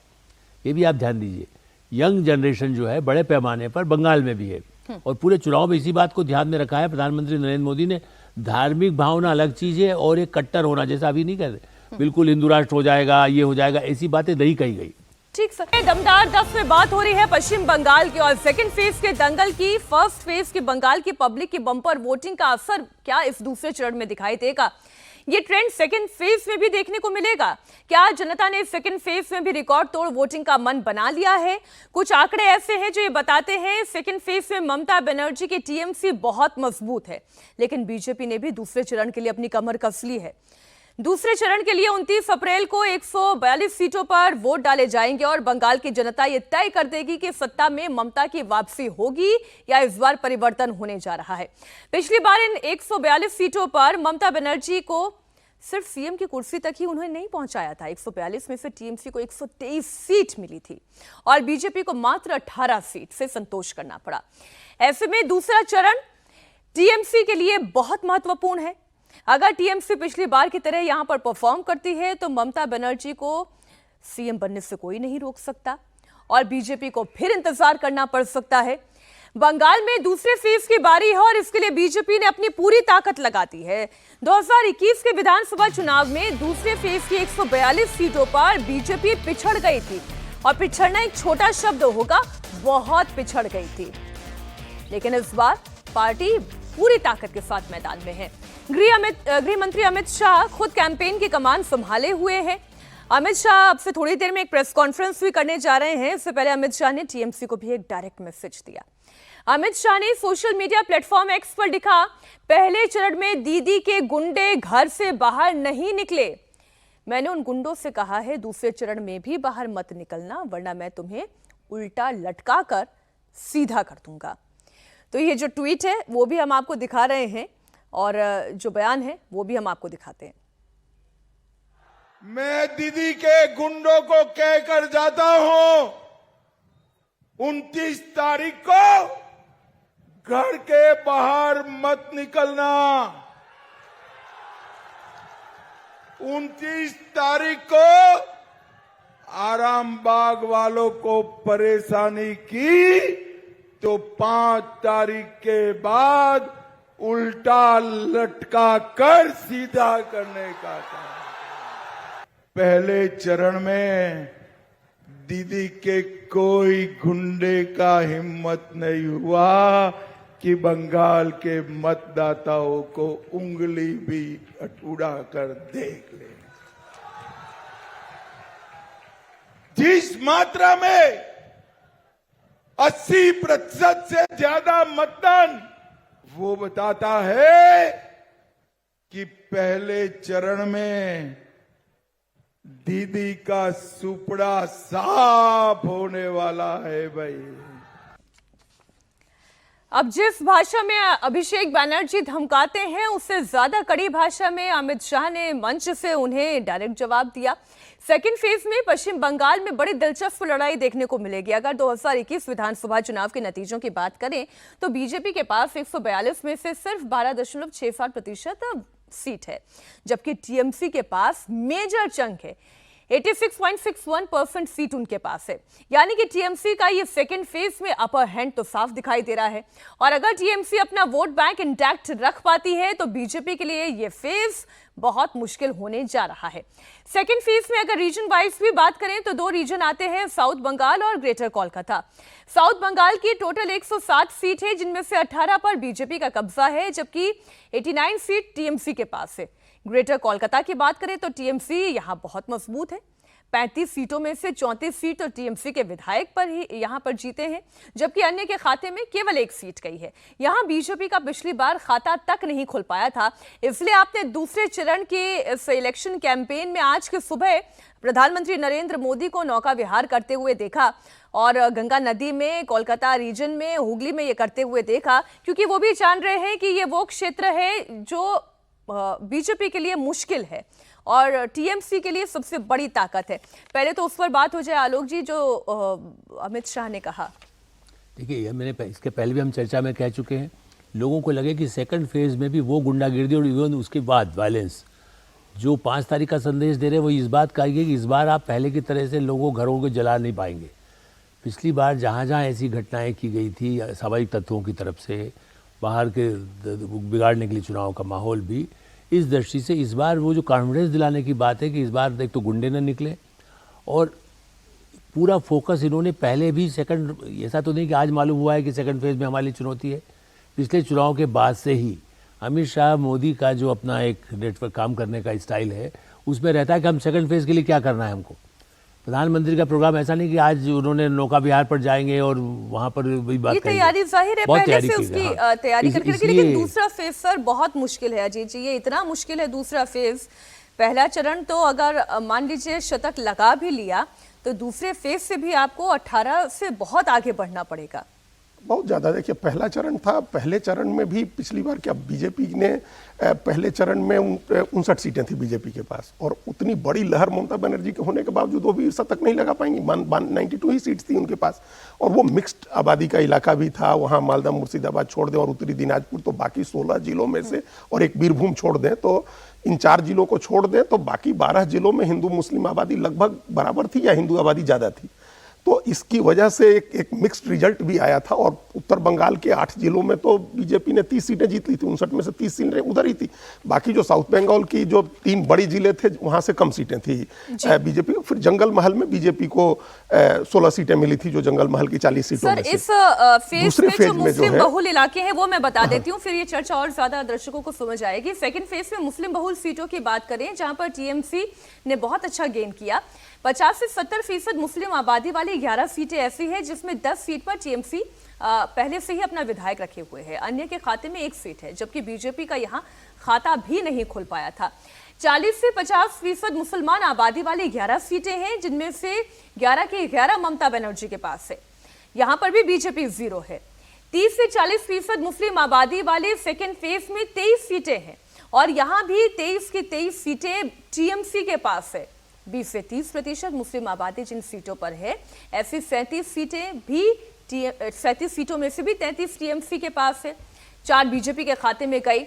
ये भी आप ध्यान दीजिए। यंग जनरेशन जो है बड़े पैमाने पर बंगाल में भी है, और पूरे चुनाव में इसी बात को ध्यान में रखा है प्रधानमंत्री नरेंद्र मोदी ने। धार्मिक भावना अलग चीज़ है और एक कट्टर होना, जैसा अभी नहीं कहते बिल्कुल हिंदू राष्ट्र हो जाएगा, ये हो जाएगा, ऐसी बातें नहीं कही गई। ठीक सर, दमदार दफ में बात हो रही है पश्चिम बंगाल की, और सेकंड फेज के दंगल की, फर्स्ट फेज की बंगाल की पब्लिक की बम्पर वोटिंग का असर क्या इस दूसरे चरण में दिखाई देगा? ये ट्रेंड सेकंड फेज में भी देखने को मिलेगा क्या? जनता ने सेकंड फेज में भी रिकॉर्ड तोड़ वोटिंग का मन बना लिया है? कुछ आंकड़े ऐसे हैं जो ये बताते हैं सेकंड फेज में ममता बनर्जी की टीएमसी बहुत मजबूत है, लेकिन बीजेपी ने भी दूसरे चरण के लिए अपनी कमर कस ली है। दूसरे चरण के लिए 29 अप्रैल को 142 सीटों पर वोट डाले जाएंगे और बंगाल की जनता ये तय कर देगी कि सत्ता में ममता की वापसी होगी या इस बार परिवर्तन होने जा रहा है। पिछली बार इन 142 सीटों पर ममता बनर्जी को सिर्फ सीएम की कुर्सी तक ही उन्होंने नहीं पहुंचाया था। 142 में से टीएमसी को 123 सीट मिली थी और बीजेपी को मात्र 18 सीट से संतोष करना पड़ा। ऐसे में दूसरा चरण टीएमसी के लिए बहुत महत्वपूर्ण है। अगर टीएमसी पिछली बार की तरह यहां पर परफॉर्म करती है तो ममता बनर्जी को सीएम बनने से कोई नहीं रोक सकता और बीजेपी को फिर इंतजार करना पड़ सकता है। बंगाल में दूसरे फेज की बारी है और इसके लिए बीजेपी ने अपनी पूरी ताकत लगा दी है। 2021 के विधानसभा चुनाव में दूसरे फेज की 142 सीटों पर बीजेपी पिछड़ गई थी और पिछड़ना एक छोटा शब्द होगा, बहुत पिछड़ गई थी। लेकिन इस बार पार्टी पूरी ताकत के साथ मैदान में है। गृह मंत्री अमित शाह खुद कैंपेन की कमान संभाले हुए हैं। अमित शाह अब से थोड़ी देर में एक प्रेस कॉन्फ्रेंस भी करने जा रहे हैं। इससे पहले अमित शाह ने टीएमसी को भी एक डायरेक्ट मैसेज दिया। अमित शाह ने सोशल मीडिया प्लेटफॉर्म एक्स पर लिखा, पहले चरण में दीदी के गुंडे घर से बाहर नहीं निकले। मैंने उन गुंडों से कहा है दूसरे चरण में भी बाहर मत निकलना, वरना मैं तुम्हें उल्टा लटका कर सीधा कर दूंगा। तो ये जो ट्वीट है वो भी हम आपको दिखा रहे हैं और जो बयान है वो भी हम आपको दिखाते हैं। मैं दीदी के गुंडों को कहकर जाता हूं, 29 तारीख को घर के बाहर मत निकलना। 29 तारीख को आराम बाग वालों को परेशानी की तो 5 तारीख के बाद उल्टा लटका कर सीधा करने का काम। पहले चरण में दीदी के कोई गुंडे का हिम्मत नहीं हुआ कि बंगाल के मतदाताओं को उंगली भी उड़ा कर देख ले। जिस मात्रा में 80% से ज्यादा मतदान, वो बताता है कि पहले चरण में दीदी का सुपड़ा साफ होने वाला है भाई। अब जिस भाषा में अभिषेक बैनर्जी धमकाते हैं उससे ज्यादा कड़ी भाषा में अमित शाह ने मंच से उन्हें डायरेक्ट जवाब दिया। सेकेंड फेज में पश्चिम बंगाल में बड़ी दिलचस्प लड़ाई देखने को मिलेगी। अगर 2021 विधानसभा चुनाव के नतीजों की बात करें तो बीजेपी के पास 142 में से सिर्फ 12.67% सीट है, जबकि टीएमसी के पास मेजर चंक है, 86.61% सीट उनके पास है। यानी कि टीएमसी का ये सेकंड फेज में अपर हैंड तो साफ दिखाई दे रहा है। और अगर टीएमसी अपना वोट बैंक इंटैक्ट रख पाती है तो बीजेपी के लिए ये फेज बहुत मुश्किल होने जा रहा है। सेकंड फेज में अगर रीजन वाइज भी बात करें तो 2 रीजन आते हैं, साउथ बंगाल और ग्रेटर कोलकाता। साउथ बंगाल की टोटल 160 सीट है, जिनमें से 18 पर बीजेपी का कब्जा है, जबकि 89 सीट टीएमसी के पास है। ग्रेटर कोलकाता की बात करें तो टीएमसी यहां बहुत मजबूत है, 35 सीटों में से 34 सीट तो टीएमसी के विधायक पर ही यहां पर जीते हैं, जबकि अन्य के खाते में केवल 1 सीट गई है। यहां बीजेपी का पिछली बार खाता तक नहीं खुल पाया था, इसलिए आपने दूसरे चरण के इस इलेक्शन कैंपेन में आज की सुबह प्रधानमंत्री नरेंद्र मोदी को नौका विहार करते हुए देखा और गंगा नदी में, कोलकाता रीजन में, हुगली में ये करते हुए देखा, क्योंकि वो भी जान रहे हैं कि ये वो क्षेत्र है जो बीजेपी के लिए मुश्किल है और टीएमसी के लिए सबसे बड़ी ताकत है। पहले तो उस पर बात हो जाए आलोक जी, जो अमित शाह ने कहा। देखिए, मैंने इसके पहले भी हम चर्चा में कह चुके हैं, लोगों को लगे कि सेकंड फेज में भी वो गुंडागिर्दी और इवन उसके बाद वायलेंस जो 5 तारीख का संदेश दे रहे हैं, वो इस बात का है कि इस बार आप पहले की तरह से लोगों घरों को जला नहीं पाएंगे। पिछली बार जहाँ जहाँ ऐसी घटनाएं की गई थी सामाजिक तत्वों की तरफ से, बाहर के बिगाड़ने के लिए चुनाव का माहौल भी, इस दृष्टि से इस बार वो जो कॉन्फिडेंस दिलाने की बात है कि इस बार एक तो गुंडे न निकले और पूरा फोकस इन्होंने पहले भी सेकंड, ऐसा तो नहीं कि आज मालूम हुआ है कि सेकंड फेज में हमारे लिए चुनौती है, पिछले चुनाव के बाद से ही अमित शाह मोदी का जो अपना एक नेटवर्क काम करने का स्टाइल है उसमें रहता है कि हम सेकंड फेज के लिए क्या करना है हमको। प्रधानमंत्री का प्रोग्राम ऐसा नहीं कि आज उन्होंने नौका विहार पर जाएंगे और वहां पर वही बात ये तैयारी जाहिर है पहले से उसकी तैयारी करके रखी, लेकिन दूसरा फेज सर बहुत मुश्किल है अजीत जी, ये इतना मुश्किल है दूसरा फेज। पहला चरण तो अगर मान लीजिए शतक लगा भी लिया तो दूसरे फेज से भी आपको 18 से बहुत आगे बढ़ना पड़ेगा, बहुत ज़्यादा। देखिए, पहला चरण था, पहले चरण में भी पिछली बार क्या बीजेपी ने पहले चरण में 59 सीटें थी बीजेपी के पास और उतनी बड़ी लहर ममता बनर्जी के होने के बावजूद वो भी शतक नहीं लगा पाएंगी। 92 ही सीट्स थी उनके पास और वो मिक्स्ड आबादी का इलाका भी था, वहाँ मालदा मुर्शिदाबाद छोड़ दें और उत्तरी दिनाजपुर, तो बाकी 16 जिलों में से और एक बीरभूम छोड़ दें, तो इन 4 जिलों को छोड़ दें तो बाकी 12 जिलों में हिंदू मुस्लिम आबादी लगभग बराबर थी या हिंदू आबादी ज़्यादा थी। तो इसकी वजह से एक मिक्स्ड रिजल्ट भी आया था और उत्तर बंगाल के 8 जिलों में तो बीजेपी ने 30 सीटें जीत ली थी, 59 में से 30 सीटें उधर ही थी। बाकी जो साउथ बंगाल की जो 3 बड़ी जिले थे वहां से कम सीटें थी बीजेपी को। फिर जंगल महल में बीजेपी को 16 सीटें मिली थी, जो जंगल महल की 40 सीटों में से। इस फेज में जो मुस्लिम बहुल इलाके हैं वो मैं बता देती हूँ, फिर ये चर्चा और ज्यादा दर्शकों को समझ आएगी। सेकंड फेज में मुस्लिम बहुल सीटों की बात करें जहां पर टीएमसी ने बहुत अच्छा गेन किया, 50 से 70% मुस्लिम आबादी वाली 11 सीटें ऐसी हैं जिसमें 10 सीट पर टीएमसी पहले से ही अपना विधायक रखे हुए है, अन्य के खाते में 1 सीट है, जबकि बीजेपी का यहां खाता भी नहीं खुल पाया था। 40 से 50% मुसलमान आबादी वाली 11 सीटें हैं, जिनमें से 11 के 11 ममता बनर्जी के पास है, यहां पर भी बीजेपी 0 है। 30 से 40% मुस्लिम आबादी वाले सेकेंड फेज में 23 सीटें हैं और यहां भी 23 की 23 सीटें टीएमसी के पास है। 20 से 30% मुस्लिम आबादी जिन सीटों पर है, ऐसी 37 सीटें भी 37 सीटों में से भी 33 टीएमसी के पास है, 4 बीजेपी के खाते में गई।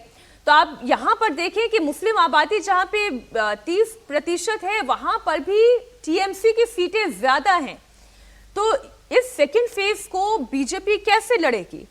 तो आप यहां पर देखें कि मुस्लिम आबादी जहां पे 30% है वहां पर भी टीएमसी की सीटें ज्यादा हैं। तो इस सेकंड फेज को बीजेपी कैसे लड़ेगी?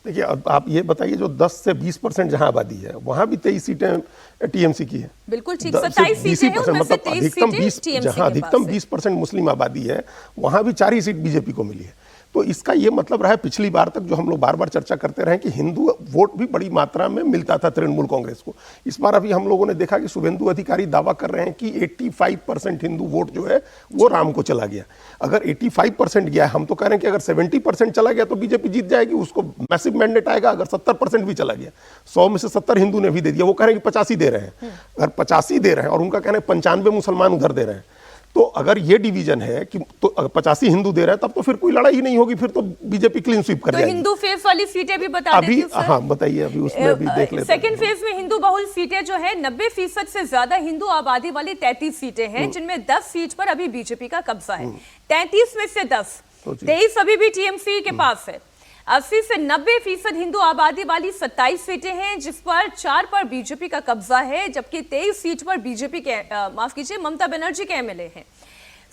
देखिए, अब आप ये बताइए, जो 10 से 20% जहां आबादी है वहां भी 23 सीटें टीएमसी की है। बिल्कुल ठीक, 27 सीटें हैं, उनमें से 23 सीटें टीएमसी जहां अधिकतम 20% मुस्लिम आबादी है वहां भी 4 ही सीट बीजेपी को मिली है। तो इसका ये मतलब रहा है पिछली बार तक जो हम लोग बार बार चर्चा करते रहे कि हिंदू वोट भी बड़ी मात्रा में मिलता था तृणमूल कांग्रेस को। इस बार अभी हम लोगों ने देखा कि शुभेंदु अधिकारी दावा कर रहे हैं कि 85% हिंदू वोट जो है वो राम को चला गया। अगर 85% गया है, हम तो कह रहे हैं कि अगर 70% चला गया तो बीजेपी जीत जाएगी, उसको मैसिव मैंडेट आएगा। अगर 70% भी चला गया, 100 में से 70 हिंदू ने भी दे दिया, वो कह रहे हैं कि 85 दे रहे हैं। अगर 85 दे रहे हैं और उनका कहना है 95 मुसलमान उधर दे रहे हैं, तो अगर ये डिवीजन है कि तो 85 हिंदू दे रहे हैं, तब तो फिर कोई लड़ाई ही नहीं होगी, फिर तो बीजेपी क्लीन स्वीप कर तो जाएगी। हिंदू फेज वाली सीटें भी बता देती हूं सर। हाँ बताइए, अभी उसमें भी देख लेते हैं। सेकंड फेज में हिंदू बहुल सीटें जो है 90% से ज्यादा हिंदू आबादी वाली 33 सीटें हैं, जिनमें 10 सीट पर अभी बीजेपी का कब्जा है। 33 में से 10, 23 अभी भी टीएमसी के पास है। 80 से 90% हिंदू आबादी वाली 27 सीटें हैं, जिस पर 4 पर बीजेपी का कब्जा है, जबकि 23 सीट पर बीजेपी के माफ कीजिए ममता बनर्जी के एमएलए हैं।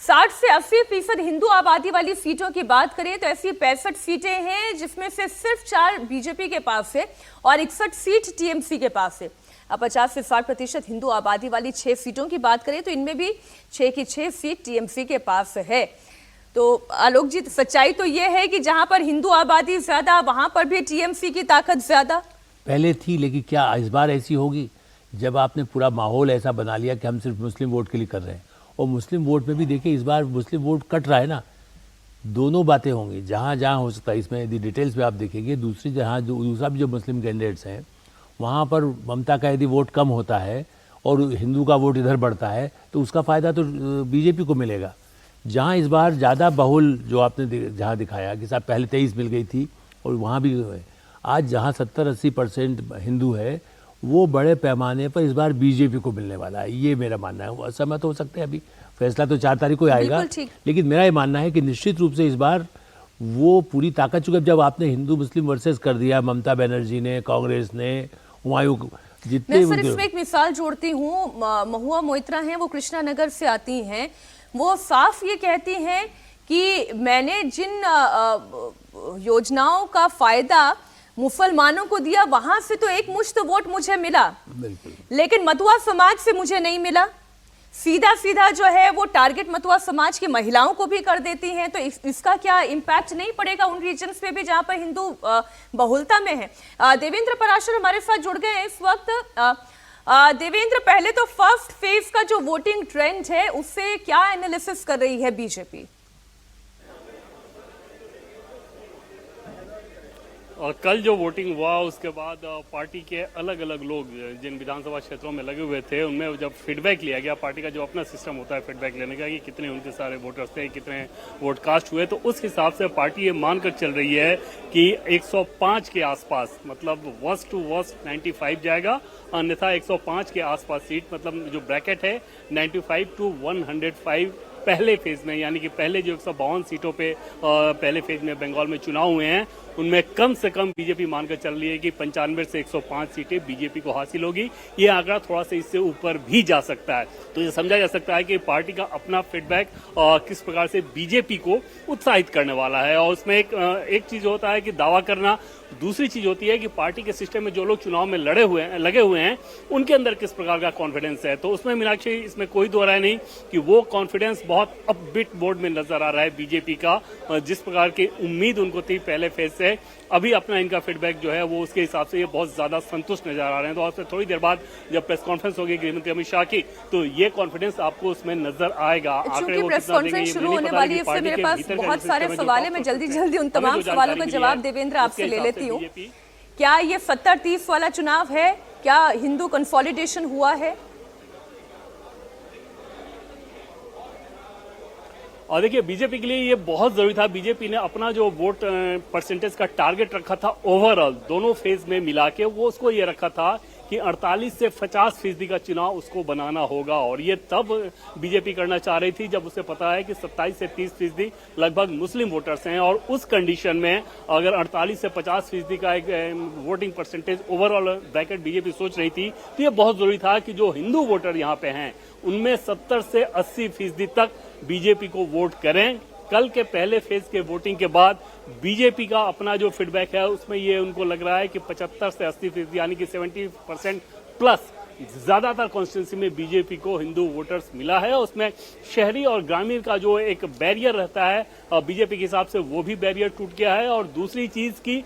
60 से 80% हिंदू आबादी वाली सीटों की बात करें तो ऐसी 65 सीटें हैं, जिसमें से सिर्फ 4 बीजेपी के पास है और 61 सीट टीएमसी के पास है। अब 50 से 60% हिंदू आबादी वाली 6 सीटों की बात करें तो इनमें भी 6 की 6 सीट टीएमसी के पास है। तो आलोक जी, सच्चाई तो ये है कि जहां पर हिंदू आबादी ज्यादा, वहां पर भी टीएमसी की ताकत ज्यादा पहले थी, लेकिन क्या इस बार ऐसी होगी? जब आपने पूरा माहौल ऐसा बना लिया कि हम सिर्फ मुस्लिम वोट के लिए कर रहे हैं, और मुस्लिम वोट में भी देखिए इस बार मुस्लिम वोट कट रहा है ना। दोनों बातें होंगी, जहाँ जहाँ हो सकता है। इसमें यदि डिटेल्स में आप देखेंगे, दूसरा भी जो मुस्लिम कैंडिडेट्स हैं वहाँ पर ममता का यदि वोट कम होता है और हिंदू का वोट इधर बढ़ता है, तो उसका फ़ायदा तो बीजेपी को मिलेगा। जहाँ इस बार ज़्यादा बहुल जो आपने जहाँ दिखाया कि साहब पहले 23 मिल गई थी और वहाँ भी आज जहाँ 70-80% हिंदू है, वो बड़े पैमाने पर इस बार बीजेपी को मिलने वाला है। ये मेरा मानना है। असहमत हो सकते हैं, अभी फैसला तो 4 तारीख को आएगा, लेकिन मेरा ये मानना है कि निश्चित रूप से इस बार वो पूरी ताकत, चुके जब आपने हिंदू मुस्लिम वर्सेस कर दिया, ममता बनर्जी ने, कांग्रेस ने, हुमायूं जितने। मैं सर इसमें एक मिसाल जोड़ती हूँ। महुआ मोइत्रा हैं, वो कृष्णा नगर से आती हैं। वो साफ ये कहती हैं कि मैंने जिन योजनाओं का फायदा मुसलमानों को दिया, वहां से तो एक मुश्त वोट मुझे मिला, लेकिन मतुआ समाज से मुझे नहीं मिला। सीधा सीधा जो है वो टारगेट मतुआ समाज की महिलाओं को भी कर देती हैं। तो इसका क्या इम्पैक्ट नहीं पड़ेगा उन रीजन्स पे भी जहां पर हिंदू बहुलता में है? देवेंद्र पराशर हमारे साथ जुड़ गए हैं इस वक्त। देवेंद्र, पहले तो फर्स्ट फेज का जो वोटिंग ट्रेंड है उससे क्या एनालिसिस कर रही है बीजेपी? और कल जो वोटिंग हुआ उसके बाद पार्टी के अलग अलग लोग जिन विधानसभा क्षेत्रों में लगे हुए थे, उनमें जब फीडबैक लिया गया, पार्टी का जो अपना सिस्टम होता है फीडबैक लेने का कि कितने उनके सारे वोटर्स थे, कितने वोट कास्ट हुए, तो उस हिसाब से पार्टी ये मानकर चल रही है कि 105 के आसपास, मतलब वर्स्ट टू वर्स्ट 95 जाएगा, अन्यथा 105 के आसपास सीट, मतलब जो ब्रैकेट है 95 टू 105 पहले फेज में, यानी कि पहले जो 152 सीटों पे पहले फेज में बंगाल में चुनाव हुए हैं, उनमें कम से कम बीजेपी मानकर चल रही है कि 95 से 105 सीटें बीजेपी को हासिल होगी। ये आंकड़ा थोड़ा सा इससे ऊपर भी जा सकता है। तो ये समझा जा सकता है कि पार्टी का अपना फीडबैक किस प्रकार से बीजेपी को उत्साहित करने वाला है। और उसमें एक चीज होता है कि दावा करना, दूसरी चीज होती है कि पार्टी के सिस्टम में जो लोग चुनाव में लगे हुए हैं उनके अंदर किस प्रकार का कॉन्फिडेंस है। तो उसमें मीनाक्षी, इसमें कोई दो राय नहीं कि वो कॉन्फिडेंस बहुत अपबिट मोड में नजर आ रहा है बीजेपी का। जिस प्रकार की उम्मीद उनको थी पहले फेज से, अभी अपना इनका फीडबैक जो है वो उसके हिसाब से ये बहुत ज्यादा संतुष्ट नजर आ रहे हैं। तो आपसे थोड़ी देर बाद जब प्रेस कॉन्फ्रेंस होगी गृहमंत्री अमित शाह की, तो ये कॉन्फिडेंस आपको उसमें नजर आएगा। आंकड़े वो प्रेस कॉन्फ्रेंस शुरू होने वाली है, इससे मेरे पास बहुत सारे सवाल है। मैं जल्दी उन तमाम सवालों का जवाब देवेंद्र आपसे ले लेती हूँ। क्या ये 70-30 वाला चुनाव है? क्या हिंदू कंसोलिडेशन हुआ है? और देखिए, बीजेपी के लिए ये बहुत जरूरी था। बीजेपी ने अपना जो वोट परसेंटेज का टारगेट रखा था ओवरऑल दोनों फेज में मिला के, वो उसको ये रखा था कि 48 से 50% का चुनाव उसको बनाना होगा। और ये तब बीजेपी करना चाह रही थी जब उसे पता है कि 27 से 30% लगभग मुस्लिम वोटर्स हैं। और उस कंडीशन में अगर 48 से 50% का एक voting percentage overall bracket BJP सोच रही थी, तो ये बहुत जरूरी था कि जो हिंदू वोटर यहाँ पे हैं उनमें 70 से 80% तक बीजेपी को वोट करें। कल के पहले फेज के वोटिंग के बाद बीजेपी का अपना जो फीडबैक है उसमें ये उनको लग रहा है कि 75 से 80% यानी कि 70% प्लस ज्यादातर कॉन्स्टिट्यूंसी में बीजेपी को हिंदू वोटर्स मिला है। उसमें शहरी और ग्रामीण का जो एक बैरियर रहता है बीजेपी के हिसाब से वो भी बैरियर टूट गया है। और दूसरी चीज की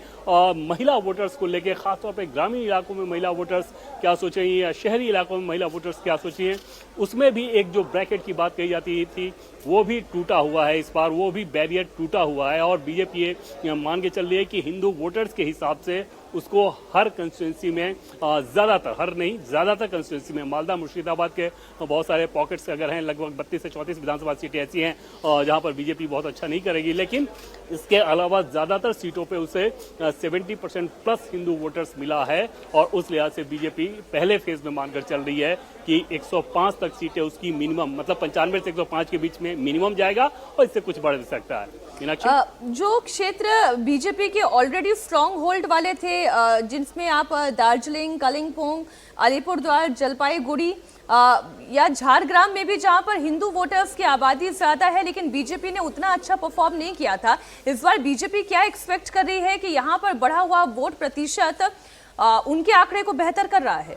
महिला वोटर्स को लेकर, खासतौर पे ग्रामीण इलाकों में महिला वोटर्स क्या सोचेंगे या शहरी इलाकों में महिला वोटर्स क्या सोचेंगे, उसमें भी एक जो ब्रैकेट की बात कही जाती थी वो भी टूटा हुआ है। इस बार वो भी बैरियर टूटा हुआ है और बीजेपी ये मान के चल रही है कि हिंदू वोटर्स के हिसाब से उसको हर कंस्टिट्यूंसी में ज्यादातर कंस्टिट्यूंसी में, मालदा मुर्शिदाबाद के बहुत सारे पॉकेट्स अगर हैं, लगभग 32 से 34 विधानसभा सीटें ऐसी हैं जहां पर बीजेपी बहुत अच्छा नहीं करेगी, लेकिन इसके अलावा ज्यादातर सीटों पे उसे 70% प्लस हिंदू वोटर्स मिला है। और उस लिहाज से बीजेपी पहले फेज में मानकर चल रही है कि 105 तक सीटें उसकी मिनिमम, मतलब 95 से 105 के बीच में मिनिमम जाएगा और इससे कुछ बढ़ भी सकता है। जो क्षेत्र बीजेपी के ऑलरेडी स्ट्रॉन्ग होल्ड वाले थे, जिसमें आप दार्जिलिंग, कालिम्पोंग, अलीपुरद्वार, जलपाईगुड़ी या झारग्राम में भी, जहां पर हिंदू वोटर्स की आबादी ज्यादा है लेकिन बीजेपी ने उतना अच्छा परफॉर्म नहीं किया था, इस बार बीजेपी क्या एक्सपेक्ट कर रही है कि यहां पर बढ़ा हुआ वोट प्रतिशत उनके आंकड़े को बेहतर कर रहा है?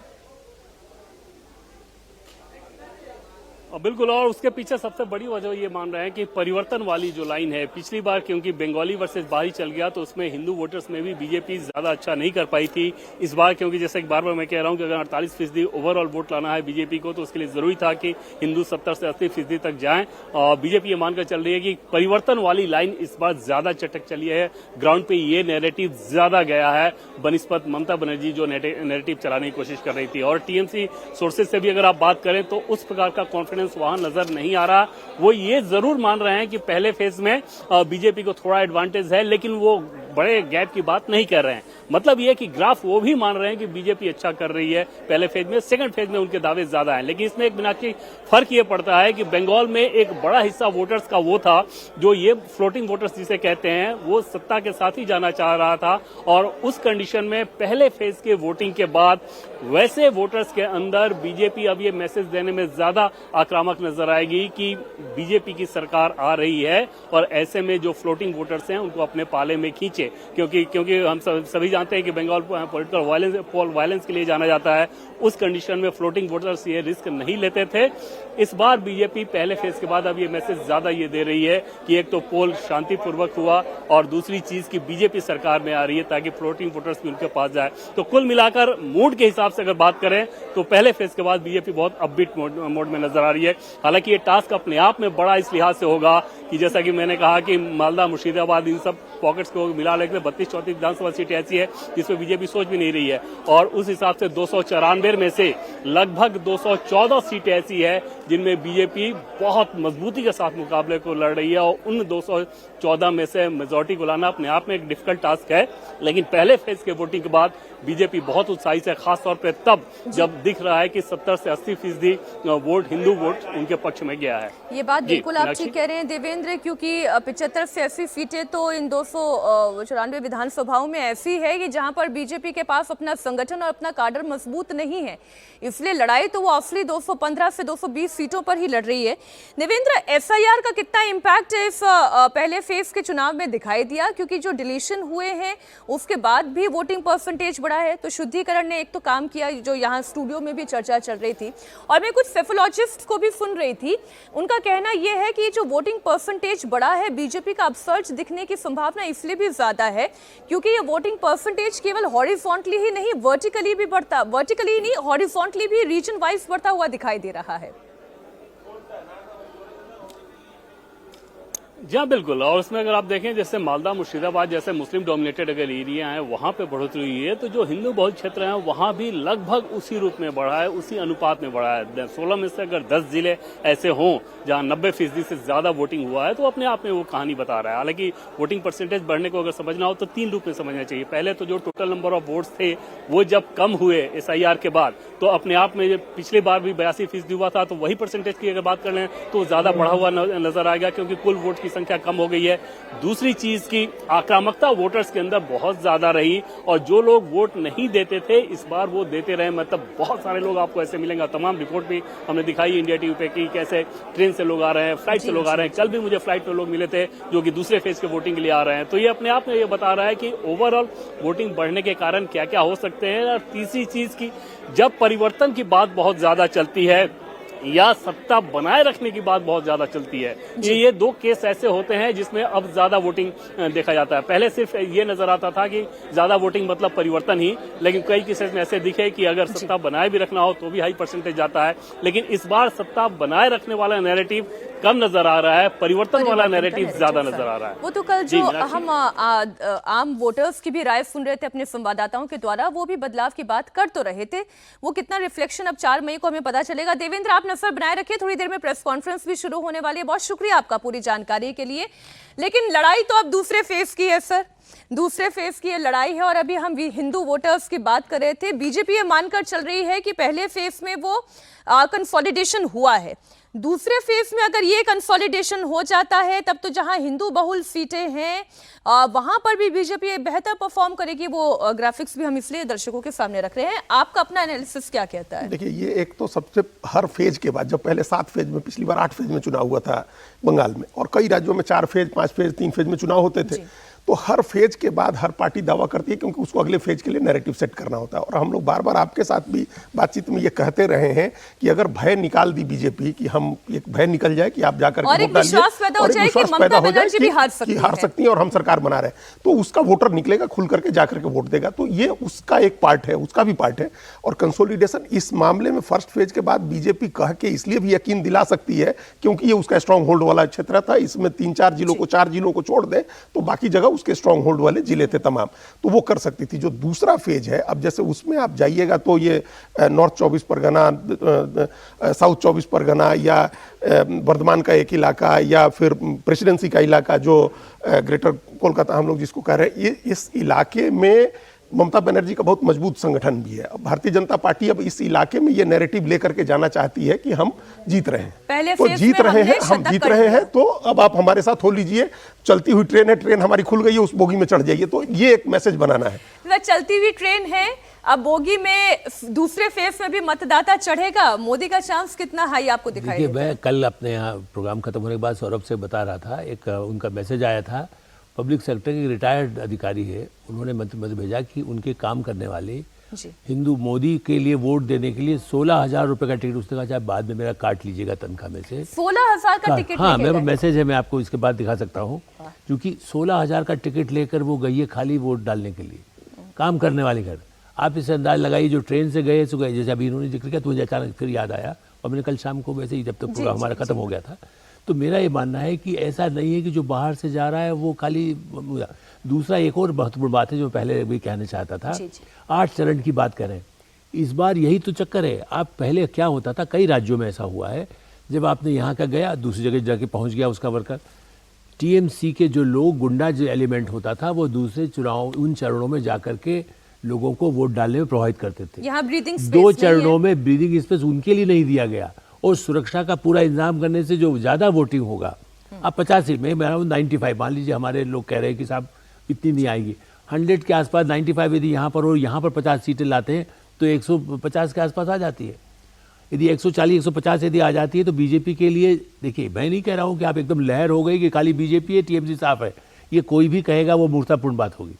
बिल्कुल, और उसके पीछे सबसे बड़ी वजह ये मान रहे हैं कि परिवर्तन वाली जो लाइन है, पिछली बार क्योंकि बंगाली वर्सेस बाहरी चल गया तो उसमें हिंदू वोटर्स में भी बीजेपी ज्यादा अच्छा नहीं कर पाई थी। इस बार क्योंकि जैसे बार बार मैं कह रहा हूं कि अगर 48% ओवरऑल वोट लाना है बीजेपी को तो उसके लिए जरूरी था कि हिंदू 70 से 80% तक जाएं। और बीजेपी ये मानकर चल रही है कि परिवर्तन वाली लाइन इस बार ज्यादा चटक चली है, ग्राउंड पे ये नैरेटिव ज्यादा गया है बनिस्पत ममता बनर्जी जो नैरेटिव चलाने की कोशिश कर रही थी। और टीएमसी सोर्सेज से भी अगर आप बात करें तो उस प्रकार का कॉन्फिडेंस वहां नजर नहीं आ रहा। वो ये जरूर मान रहे हैं कि पहले फेज में बीजेपी को थोड़ा एडवांटेज है, लेकिन वो बड़े गैप की बात नहीं कर रहे हैं। मतलब ये कि ग्राफ वो भी मान रहे हैं कि बीजेपी अच्छा कर रही है पहले फेज में, सेकंड फेज में उनके दावे ज्यादा हैं। लेकिन इसमें एक मीनाक्षी फर्क ये पड़ता है कि बंगाल में एक बड़ा हिस्सा वोटर्स का वो था जो ये फ्लोटिंग वोटर्स जिसे कहते हैं, वो सत्ता के साथ ही जाना चाह रहा था। और उस कंडीशन में पहले फेज के वोटिंग के बाद वैसे वोटर्स के अंदर बीजेपी अब ये मैसेज देने में ज्यादा आक्रामक नजर आएगी कि बीजेपी की सरकार आ रही है और ऐसे में जो फ्लोटिंग वोटर्स हैं उनको अपने पाले में खींचे। क्योंकि हम सभी जानते हैं कि बंगाल पॉलिटिकल वायलेंस के लिए जाना जाता है। उस कंडीशन में फ्लोटिंग वोटर्स ये रिस्क नहीं लेते थे। इस बार बीजेपी पहले फेज के बाद अब ये मैसेज ज्यादा ये दे रही है कि एक तो पोल शांतिपूर्वक हुआ और दूसरी चीज की बीजेपी सरकार में आ रही है ताकि फ्लोटिंग वोटर्स भी उनके पास जाए। तो कुल मिलाकर मूड के हिसाब से अगर बात करें तो पहले फेज के बाद बीजेपी बहुत अपबीट मोड में नजर आ रही है। हालांकि ये टास्क अपने आप में बड़ा इस लिहाज से होगा कि जैसा कि मैंने कहा कि मालदा, मुर्शिदाबाद, इन सब पॉकेट्स को मिला लेकर 32-34 विधानसभा सीटें ऐसी है जिसमें बीजेपी सोच भी नहीं रही है। और उस हिसाब से 294 में से लगभग 214 सीटें ऐसी है जिनमें बीजेपी बहुत मजबूती के साथ मुकाबले को लड़ रही है। और उन 214 में से मेजॉरिटी को लाना अपने आप में एक डिफिकल्ट टास्क है। लेकिन पहले फेज के वोटिंग के बाद बीजेपी बहुत उत्साहित है, खासतौर पर तब जब दिख रहा है कि 70 से 80% वोट, हिंदू वोट उनके पक्ष में गया है। ये बात बिल्कुल आप ठीक कह रहे हैं देवेंद्र, क्योंकि 75 से 80 सीटें तो इन 294 विधानसभाओं में ऐसी है कि जहां पर बीजेपी के पास अपना संगठन और अपना काडर मजबूत नहीं है, इसलिए लड़ाई तो वो असली 215 से 220 सीटों पर ही लड़ रही है। देवेंद्र, एसआईआर का कितना इम्पैक्ट इस पहले फेज के चुनाव में दिखाई दिया, क्योंकि जो डिलीशन हुए हैं उसके बाद भी वोटिंग परसेंटेज बढ़ा है, तो शुद्धिकरण ने एक तो काम किया जो यहाँ स्टूडियो में भी चर्चा चल रही थी। और मैं कुछ सेफोलॉजिस्ट को भी सुन रही थी, उनका कहना यह है कि जो वोटिंग परसेंटेज बढ़ा है, बीजेपी का अपसर्ज दिखने की संभावना इसलिए भी ज्यादा है क्योंकि ये वोटिंग परसेंटेज केवल हॉरिजॉन्टली ही नहीं, वर्टिकली नहीं, हॉरिजॉन्टली भी रीजन वाइज बढ़ता हुआ दिखाई दे रहा है। जी हाँ, बिल्कुल। और उसमें अगर आप देखें जैसे मालदा, मुर्शिदाबाद जैसे मुस्लिम डोमिनेटेड अगर एरिया हैं वहां पे बढ़ोतरी हुई है, तो जो हिंदू बहुल क्षेत्र हैं वहां भी लगभग उसी रूप में बढ़ा है, उसी अनुपात में बढ़ा है। 16 में से अगर 10 जिले ऐसे हों जहां 90% से ज्यादा वोटिंग हुआ है तो अपने आप में वो कहानी बता रहा है। हालांकि वोटिंग परसेंटेज बढ़ने को अगर समझना हो तो 3 रूप में समझना चाहिए। पहले तो जो टोटल नंबर ऑफ वोट्स थे वो जब कम हुए एसआईआर के बाद, तो अपने आप में पिछली बार भी 82% हुआ था, तो वही परसेंटेज की अगर बात कर लें तो ज्यादा बढ़ा हुआ नजर आएगा, क्योंकि कुल वोट की संख्या कम हो गई है। दूसरी चीज की आक्रामकता वोटर्स के अंदर बहुत ज्यादा रही और जो लोग वोट नहीं देते थे इस बार वो देते रहे। मतलब बहुत सारे लोग आपको ऐसे मिलेंगे, तमाम रिपोर्ट भी हमने दिखाई इंडिया टीवी पे कि कैसे ट्रेन से लोग आ रहे हैं, फ्लाइट से लोग आ रहे हैं। कल भी मुझे फ्लाइट पे लोग मिले थे जो कि दूसरे फेज के वोटिंग के लिए आ रहे हैं। तो ये अपने आप में ये बता रहा है कि ओवरऑल वोटिंग बढ़ने के कारण क्या क्या हो सकते हैं। और तीसरी चीज की जब परिवर्तन की बात बहुत ज्यादा चलती है या सत्ता बनाए रखने की बात बहुत ज्यादा चलती है, ये दो केस ऐसे होते हैं जिसमें अब ज्यादा वोटिंग देखा जाता है। पहले सिर्फ ये नजर आता था कि ज्यादा वोटिंग मतलब परिवर्तन ही, लेकिन कई केसेस में ऐसे दिखे कि अगर सत्ता बनाए भी रखना हो तो भी हाई परसेंटेज जाता है। लेकिन इस बार सत्ता बनाए रखने वाला नैरेटिव कम नजर आ रहा है, परिवर्तन वाला नैरेटिव ज्यादा नजर आ रहा है। वो तो कल जो हम आम वोटर्स की भी राय सुन रहे थे अपने संवाददाताओं के द्वारा, वो भी बदलाव की बात कर तो रहे थे। वो कितना रिफ्लेक्शन अब 4 मई को हमें पता चलेगा। देवेंद्र, आप नजर बनाए रखिए, थोड़ी देर में प्रेस कॉन्फ्रेंस भी शुरू होने वाली है। बहुत शुक्रिया आपका पूरी जानकारी के लिए। लेकिन लड़ाई तो अब दूसरे फेज की है सर, दूसरे फेज की ये लड़ाई है। और अभी हम हिंदू वोटर्स की बात कर रहे थे। बीजेपी ये मानकर चल रही है कि पहले फेज में वो कंसोलिडेशन हुआ है। दूसरे फेज में अगर ये कंसोलिडेशन हो जाता है तब तो जहां हिंदू बहुल सीटें हैं वहां पर भी बीजेपी बेहतर परफॉर्म करेगी। वो ग्राफिक्स भी हम इसलिए दर्शकों के सामने रख रहे हैं। आपका अपना एनालिसिस क्या कहता है? देखिए, ये एक तो सबसे हर फेज के बाद, जब पहले 7 फेज में, पिछली बार 8 फेज में चुनाव हुआ था बंगाल में, और कई राज्यों में 4 फेज 5 फेज 3 फेज में चुनाव होते थे, तो हर फेज के बाद हर पार्टी दावा करती है क्योंकि उसको अगले फेज के लिए नैरेटिव सेट करना होता है। और हम लोग बार बार आपके साथ भी बातचीत में ये कहते रहे हैं कि अगर भय निकाल दी बीजेपी, कि हम एक भय निकल जाए कि आप जाकर के वोट डालिए, और एक विश्वास पैदा हो जाए कि हार सकती है और हम सरकार बना रहे हैं, तो उसका वोटर निकलेगा, खुल करके जाकर के वोट देगा। तो ये उसका एक पार्ट है, उसका भी पार्ट है। और कंसोलिडेशन इस मामले में फर्स्ट फेज के बाद बीजेपी कह के इसलिए भी यकीन दिला सकती है क्योंकि ये उसका स्ट्रांग होल्ड वाला क्षेत्र था। इसमें 3-4 जिलों को, 4 जिलों को छोड़ दे तो बाकी जगह उसके स्ट्रांग होल्ड वाले जिले थे तमाम, तो वो कर सकती थी। जो दूसरा फेज है, अब जैसे उसमें आप जाइएगा तो ये नॉर्थ 24 परगना, साउथ 24 परगना, या वर्धमान का एक इलाका, या फिर प्रेसिडेंसी का इलाका जो ग्रेटर कोलकाता हम लोग जिसको कह रहे हैं, ये इस इलाके में ममता बनर्जी का बहुत मजबूत संगठन भी है। भारतीय जनता पार्टी अब इस इलाके में ये नैरेटिव लेकर के जाना चाहती है कि हम जीत रहे हैं, तो जीत रहे हैं, हम जीत रहे हैं, तो अब आप हमारे साथ हो लीजिए, चलती हुई ट्रेन है, ट्रेन हमारी खुल गई है, उस बोगी में चढ़ जाइए। तो ये एक मैसेज बनाना है। चलती हुई ट्रेन है, अब बोगी में दूसरे फेज में भी मतदाता चढ़ेगा। मोदी का चांस कितना हाई आपको दिखाई देता है? मैं कल अपने यहाँ प्रोग्राम खत्म होने के बाद सौरभ से बता रहा था, एक उनका मैसेज आया था, पब्लिक सेक्टर के रिटायर्ड अधिकारी है, उन्होंने मंत्री भेजा कि उनके काम करने वाले हिंदू मोदी के लिए वोट देने के लिए 16,000 रुपए का टिकट, उसने कहा चाहे बाद में मेरा काट लीजिएगा तनख्वाह में से 16,000 का टिकट। हाँ, मेरा मैसेज है, मैं आपको इसके बाद दिखा सकता हूँ। क्योंकि 16,000 का टिकट लेकर वो गई है खाली वोट डालने के लिए, काम करने वाले घर। आप इसे अंदाज लगाइए, जो ट्रेन से गए सो गए। जैसे अभी इन्होंने जिक्र किया तो मुझे अचानक फिर याद आया, और मैंने कल शाम को वैसे ही जब तक प्रोग्राम हमारा खत्म हो गया था, तो मेरा ये मानना है कि ऐसा नहीं है कि जो बाहर से जा रहा है वो खाली। दूसरा एक और महत्वपूर्ण बात है जो पहले भी कहना चाहता था, 8 चरण की बात करें, इस बार यही तो चक्कर है। आप पहले क्या होता था, कई राज्यों में ऐसा हुआ है, जब आपने यहाँ का गया दूसरी जगह जाके पहुँच गया उसका वर्कर, टीएमसी के जो लोग, गुंडा जो एलिमेंट होता था, वो दूसरे चुनाव उन चरणों में जाकर के लोगों को वोट डालने में प्रभावित करते थे। यहाँ ब्रीदिंग स्पेस 2 चरणों में ब्रीदिंग स्पेस उनके लिए नहीं दिया गया, और सुरक्षा का पूरा इंतजाम करने से जो ज्यादा वोटिंग होगा, अब 85 में 95 मान लीजिए, हमारे लोग कह रहे हैं कि साहब इतनी नहीं आएगी, 100 के आसपास 95 यदि यहाँ पर और यहाँ पर 50 सीटें लाते हैं तो 150 के आसपास आ जाती है। यदि 140 150 यदि आ जाती है तो बीजेपी के लिए, देखिए मैं नहीं कह रहा हूँ कि आप एकदम लहर हो गई कि खाली बीजेपी है, टीएमसी साफ है, ये कोई भी कहेगा वो मूर्खतापूर्ण बात होगी।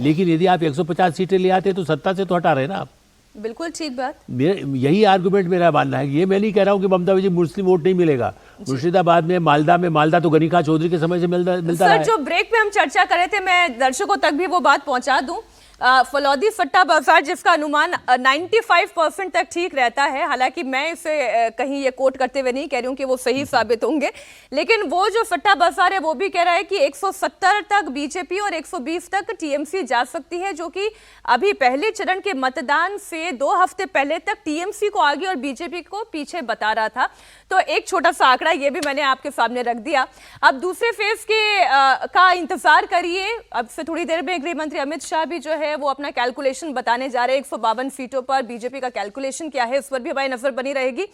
लेकिन यदि आप 150 सीटें ले आते हैं तो सत्ता से तो हटा रहे ना आप। बिल्कुल ठीक बात। यही आर्गुमेंट मेरा मानना है कि ये मैं नहीं कह रहा हूँ कि ममता बनर्जी मुस्लिम वोट नहीं मिलेगा। मुर्शिदाबाद में, मालदा तो गनीखा चौधरी के समय से मिलता रहा है। जो ब्रेक पे हम चर्चा कर रहे थे, मैं दर्शकों तक भी वो बात पहुंचा दूं। फलौदी सट्टा बाजार जिसका अनुमान 95% तक ठीक रहता है, हालांकि मैं इसे कहीं ये कोट करते हुए नहीं कह रही हूँ कि वो सही साबित होंगे, लेकिन वो जो सट्टा बाजार है वो भी कह रहा है कि 170 तक बीजेपी और 120 तक टीएमसी जा सकती है, जो कि अभी पहले चरण के मतदान से 2 हफ्ते पहले तक टीएमसी को आगे और बीजेपी को पीछे बता रहा था। तो एक छोटा सा आंकड़ा ये भी मैंने आपके सामने रख दिया। अब दूसरे फेज के का इंतजार करिए। अब से थोड़ी देर में गृह मंत्री अमित शाह भी जो है वो अपना कैलकुलेशन बताने जा रहे हैं। 152 सीटों पर बीजेपी का कैलकुलेशन क्या है, उस पर भी हमारी नजर बनी रहेगी।